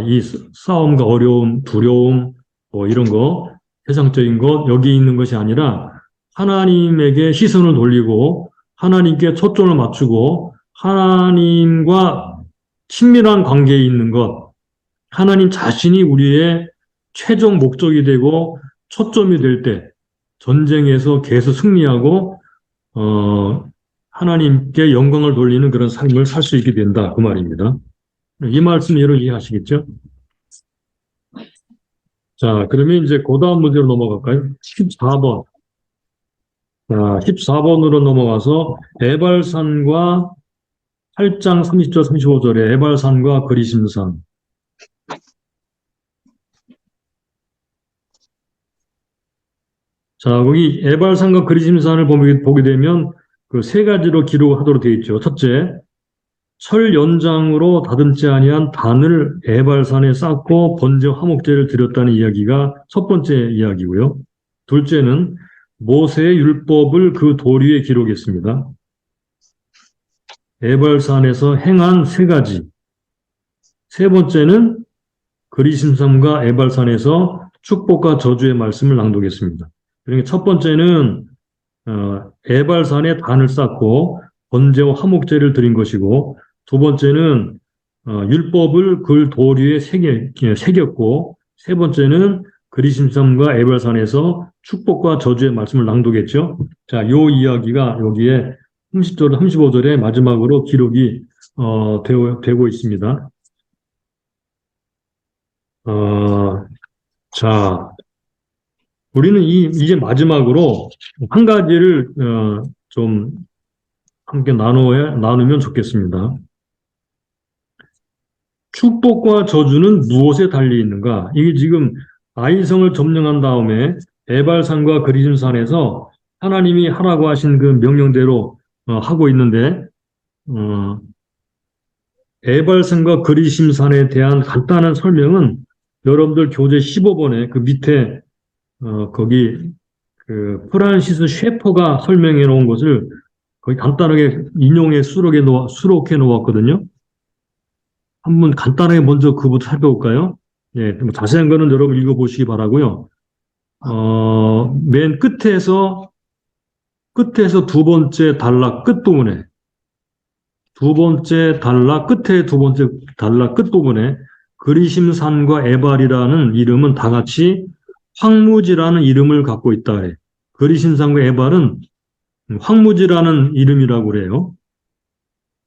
이 싸움과 어려움, 두려움, 뭐, 이런 거, 세상적인 것, 여기 있는 것이 아니라 하나님에게 시선을 돌리고 하나님께 초점을 맞추고 하나님과 친밀한 관계에 있는 것, 하나님 자신이 우리의 최종 목적이 되고 초점이 될 때 전쟁에서 계속 승리하고 하나님께 영광을 돌리는 그런 삶을 살 수 있게 된다 그 말입니다. 이 말씀 여러분 이해하시겠죠? 자, 그러면 이제 그 다음 문제로 넘어갈까요? 14번. 자, 14번으로 넘어가서 에발산과 8장 30절 35절에 에발산과 그리심산. 자, 거기 에발산과 그리심산을 보게 되면 그 세 가지로 기록하도록 되어 있죠. 첫째, 철 연장으로 다듬지 아니한 단을 에발산에 쌓고 번제 화목제를 드렸다는 이야기가 첫 번째 이야기고요. 둘째는 모세의 율법을 그 도리에 기록했습니다. 에발산에서 행한 세 가지. 세 번째는 그리심산과 에발산에서 축복과 저주의 말씀을 낭독했습니다. 그러니까 첫 번째는 에발산에 단을 쌓고 번제와 화목제를 드린 것이고, 두 번째는 율법을 그 도리에 새겼고, 세 번째는 그리심산과 에발산에서 축복과 저주의 말씀을 낭독했죠. 자, 요 이야기가 여기에 30절, 35절에 마지막으로 기록이 되고 있습니다. 자, 우리는 이제 마지막으로 한 가지를 좀 함께 나누면 좋겠습니다. 축복과 저주는 무엇에 달려 있는가? 이게 지금 아이성을 점령한 다음에 에발산과 그리심산에서 하나님이 하라고 하신 그 명령대로 하고 있는데 에발산과 그리심산에 대한 간단한 설명은 여러분들 교재 15번에 그 밑에 거기 그 프란시스 셰퍼가 설명해 놓은 것을 거의 간단하게 수록해 놓았거든요. 한번 간단하게 먼저 그부터 살펴볼까요? 예, 뭐 자세한 거는 여러분 읽어보시기 바라고요. 맨 끝에서 두 번째 단락 끝부분에, 두 번째 단락 끝에 두 번째 단락 끝부분에 그리심산과 에발이라는 이름은 다 같이 황무지라는 이름을 갖고 있다 그래. 그리심산과 에발은 황무지라는 이름이라고 그래요.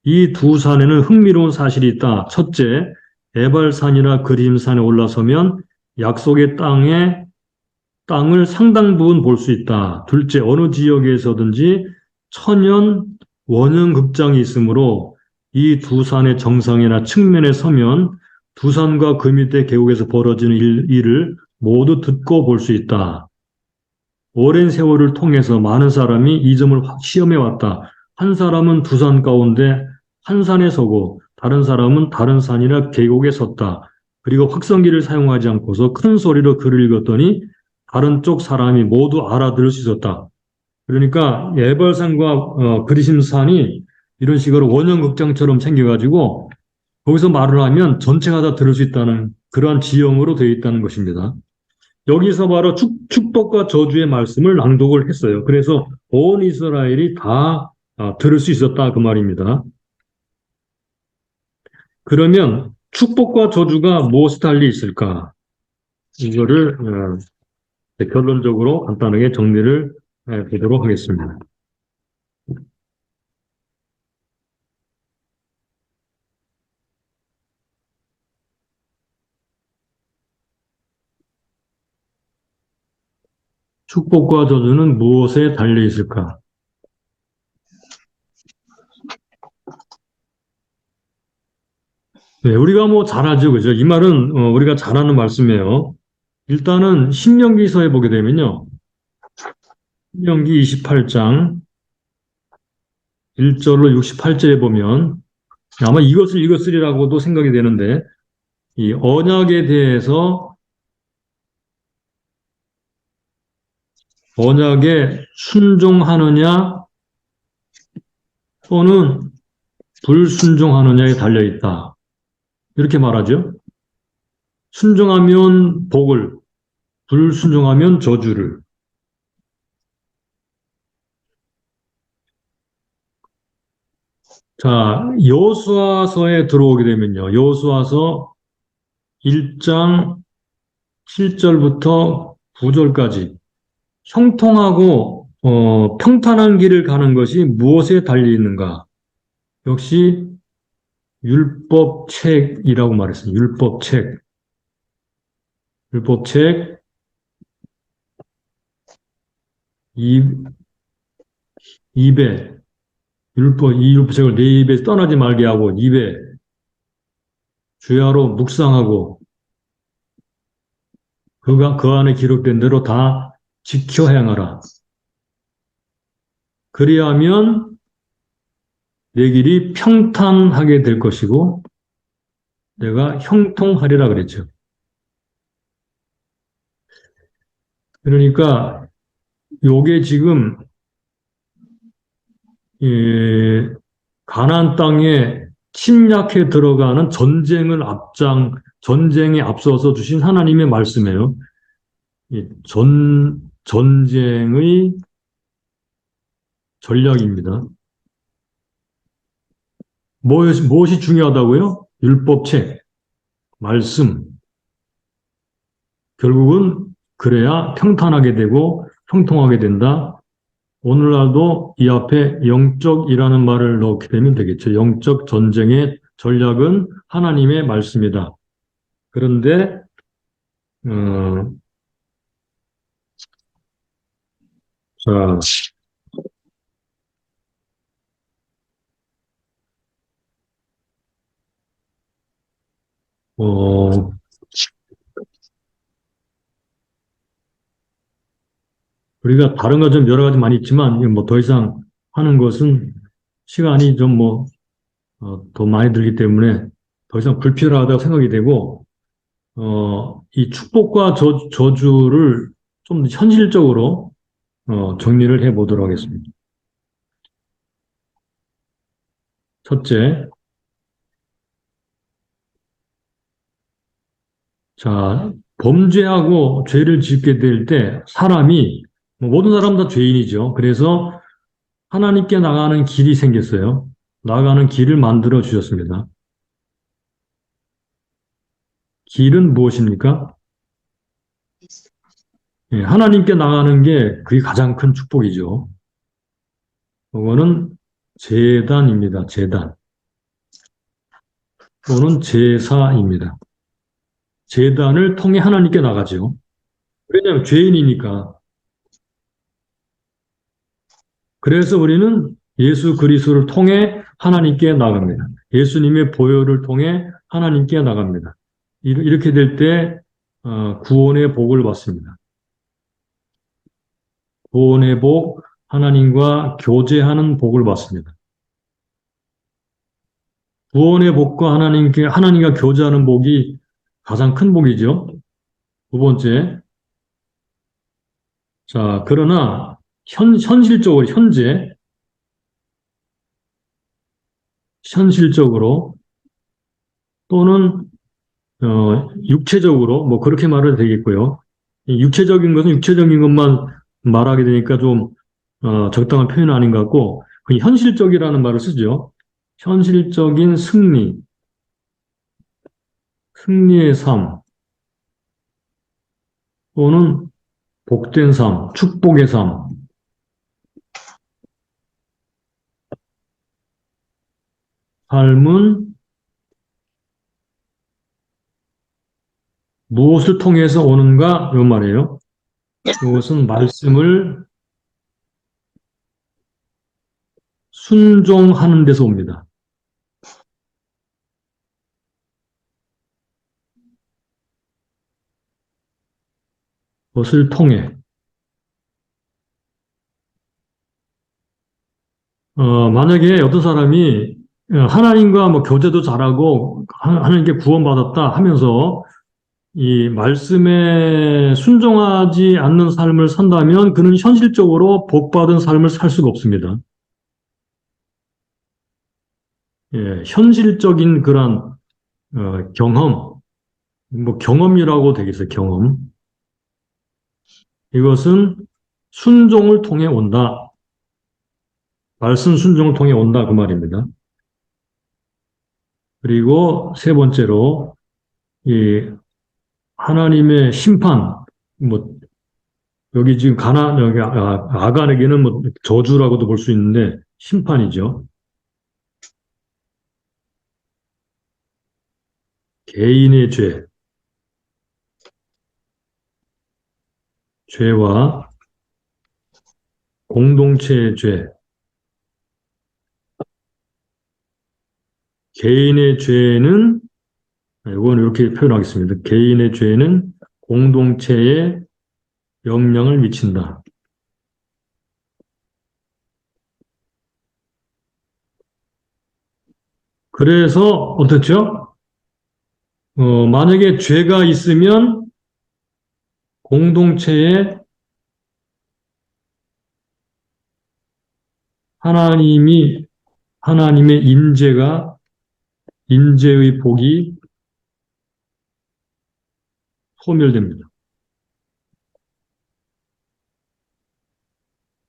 이 두 산에는 흥미로운 사실이 있다. 첫째, 에발산이나 그리심산에 올라서면 약속의 땅을 상당 부분 볼 수 있다. 둘째, 어느 지역에서든지 천연 원형 극장이 있으므로 이 두 산의 정상이나 측면에 서면 두 산과 그 밑에 계곡에서 벌어지는 일을 모두 듣고 볼 수 있다. 오랜 세월을 통해서 많은 사람이 이 점을 시험해 왔다. 한 사람은 두 산 가운데 한 산에 서고 다른 사람은 다른 산이나 계곡에 섰다. 그리고 확성기를 사용하지 않고서 큰 소리로 글을 읽었더니 다른 쪽 사람이 모두 알아들을 수 있었다. 그러니까 예벌산과 그리심산이 이런 식으로 원형 극장처럼 생겨가지고 거기서 말을 하면 전체가 다 들을 수 있다는 그러한 지형으로 되어 있다는 것입니다. 여기서 바로 축복과 저주의 말씀을 낭독을 했어요. 그래서 온 이스라엘이 다 들을 수 있었다 그 말입니다. 그러면 축복과 저주가 무엇에 달려 있을까? 이거를 결론적으로 간단하게 정리를 보도록 하겠습니다. 축복과 저주는 무엇에 달려 있을까? 네, 우리가 뭐 잘 알죠, 그죠? 이 말은 우리가 잘 아는 말씀이에요. 일단은 신명기서에 보게 되면요. 신명기 28장 1절로 68절에 보면 아마 이것을 읽었으리라고도 생각이 되는데 이 언약에 대해서 언약에 순종하느냐 또는 불순종하느냐에 달려 있다. 이렇게 말하죠. 순종하면 복을, 불순종하면 저주를. 자, 여호수아서에 들어오게 되면요. 여호수아서 1장 7절부터 9절까지 형통하고 평탄한 길을 가는 것이 무엇에 달려 있는가? 역시 율법책이라고 말했어요. 율법책. 율법책 2배. 이 율법책을 내 입에 떠나지 말게 하고 2배. 주야로 묵상하고 그 안에 기록된 대로 다 지켜 행하라. 그리하면 내 길이 평탄하게 될 것이고 내가 형통하리라 그랬죠. 그러니까 요게 지금 가나안 땅에 침략해 들어가는 전쟁에 앞서서 주신 하나님의 말씀이에요. 전쟁의 전략입니다. 무엇이 중요하다고요? 율법책, 말씀. 결국은 그래야 평탄하게 되고 형통하게 된다. 오늘날도 이 앞에 영적이라는 말을 넣게 되면 되겠죠. 영적 전쟁의 전략은 하나님의 말씀이다. 그런데 자, 우리가 다른 거 좀 여러 가지 많이 있지만 뭐 더 이상 하는 것은 시간이 좀 더 많이 들기 때문에 더 이상 불필요하다고 생각이 되고 이 축복과 저주를 좀 현실적으로 정리를 해보도록 하겠습니다. 첫째, 자, 범죄하고 죄를 짓게 될 때 사람이, 모든 사람 다 죄인이죠. 그래서 하나님께 나가는 길이 생겼어요. 나가는 길을 만들어 주셨습니다. 길은 무엇입니까? 예, 하나님께 나가는 게 그게 가장 큰 축복이죠. 그거는 제단입니다. 제단. 또는 제사입니다. 제단을 통해 하나님께 나가죠. 왜냐하면 죄인이니까. 그래서 우리는 예수 그리스도를 통해 하나님께 나갑니다. 예수님의 보혈을 통해 하나님께 나갑니다. 이렇게 될 때 구원의 복을 받습니다. 구원의 복, 하나님과 교제하는 복을 받습니다. 구원의 복과 하나님과 교제하는 복이 가장 큰 복이죠. 두 번째, 자, 그러나 현실적으로, 현실적으로 또는 육체적으로 뭐 그렇게 말해도 되겠고요. 육체적인 것은 육체적인 것만 말하게 되니까 좀 적당한 표현은 아닌 것 같고 그냥 현실적이라는 말을 쓰죠. 현실적인 승리의 삶 또는 복된 삶, 축복의 삶. 삶은 무엇을 통해서 오는가? 이 말이에요. 이것은 말씀을 순종하는 데서 옵니다. 그것을 통해. 만약에 어떤 사람이 하나님과 뭐 교제도 잘하고 하나님께 구원받았다 하면서 이 말씀에 순종하지 않는 삶을 산다면 그는 현실적으로 복받은 삶을 살 수가 없습니다. 예, 현실적인 그런 경험, 뭐 경험이라고 되겠어요. 경험. 이것은 순종을 통해 온다. 말씀 순종을 통해 온다 그 말입니다. 그리고 세 번째로 이 하나님의 심판, 뭐 여기 지금 여기 아간에게는 뭐 저주라고도 볼 수 있는데 심판이죠. 개인의 죄와 공동체의 죄, 개인의 죄는 이건 이렇게 표현하겠습니다. 개인의 죄는 공동체에 영향을 미친다. 그래서 어떻죠? 만약에 죄가 있으면 공동체에 하나님의 인재의 복이 소멸됩니다.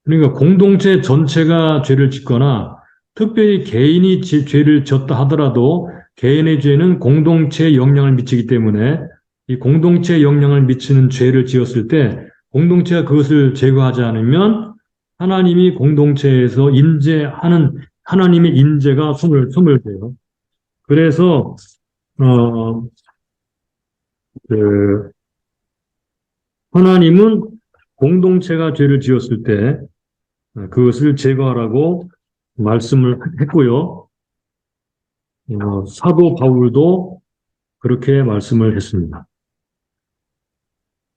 그러니까 공동체 전체가 죄를 짓거나 특별히 개인이 죄를 졌다 하더라도 개인의 죄는 공동체에 영향을 미치기 때문에 이 공동체에 영향을 미치는 죄를 지었을 때 공동체가 그것을 제거하지 않으면 하나님이 공동체에서 인재하는 하나님의 인재가 소멸돼요. 그래서 그 하나님은 공동체가 죄를 지었을 때 그것을 제거하라고 말씀을 했고요. 사도 바울도 그렇게 말씀을 했습니다.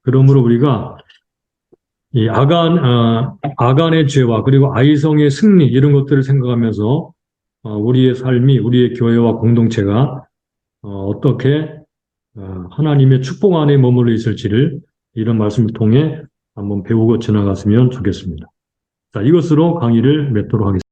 그러므로 우리가 이 아간의 죄와 그리고 아이성의 승리 이런 것들을 생각하면서 우리의 삶이 우리의 교회와 공동체가 어떻게 하나님의 축복 안에 머물러 있을지를 이런 말씀을 통해 한번 배우고 지나갔으면 좋겠습니다. 자, 이것으로 강의를 맺도록 하겠습니다.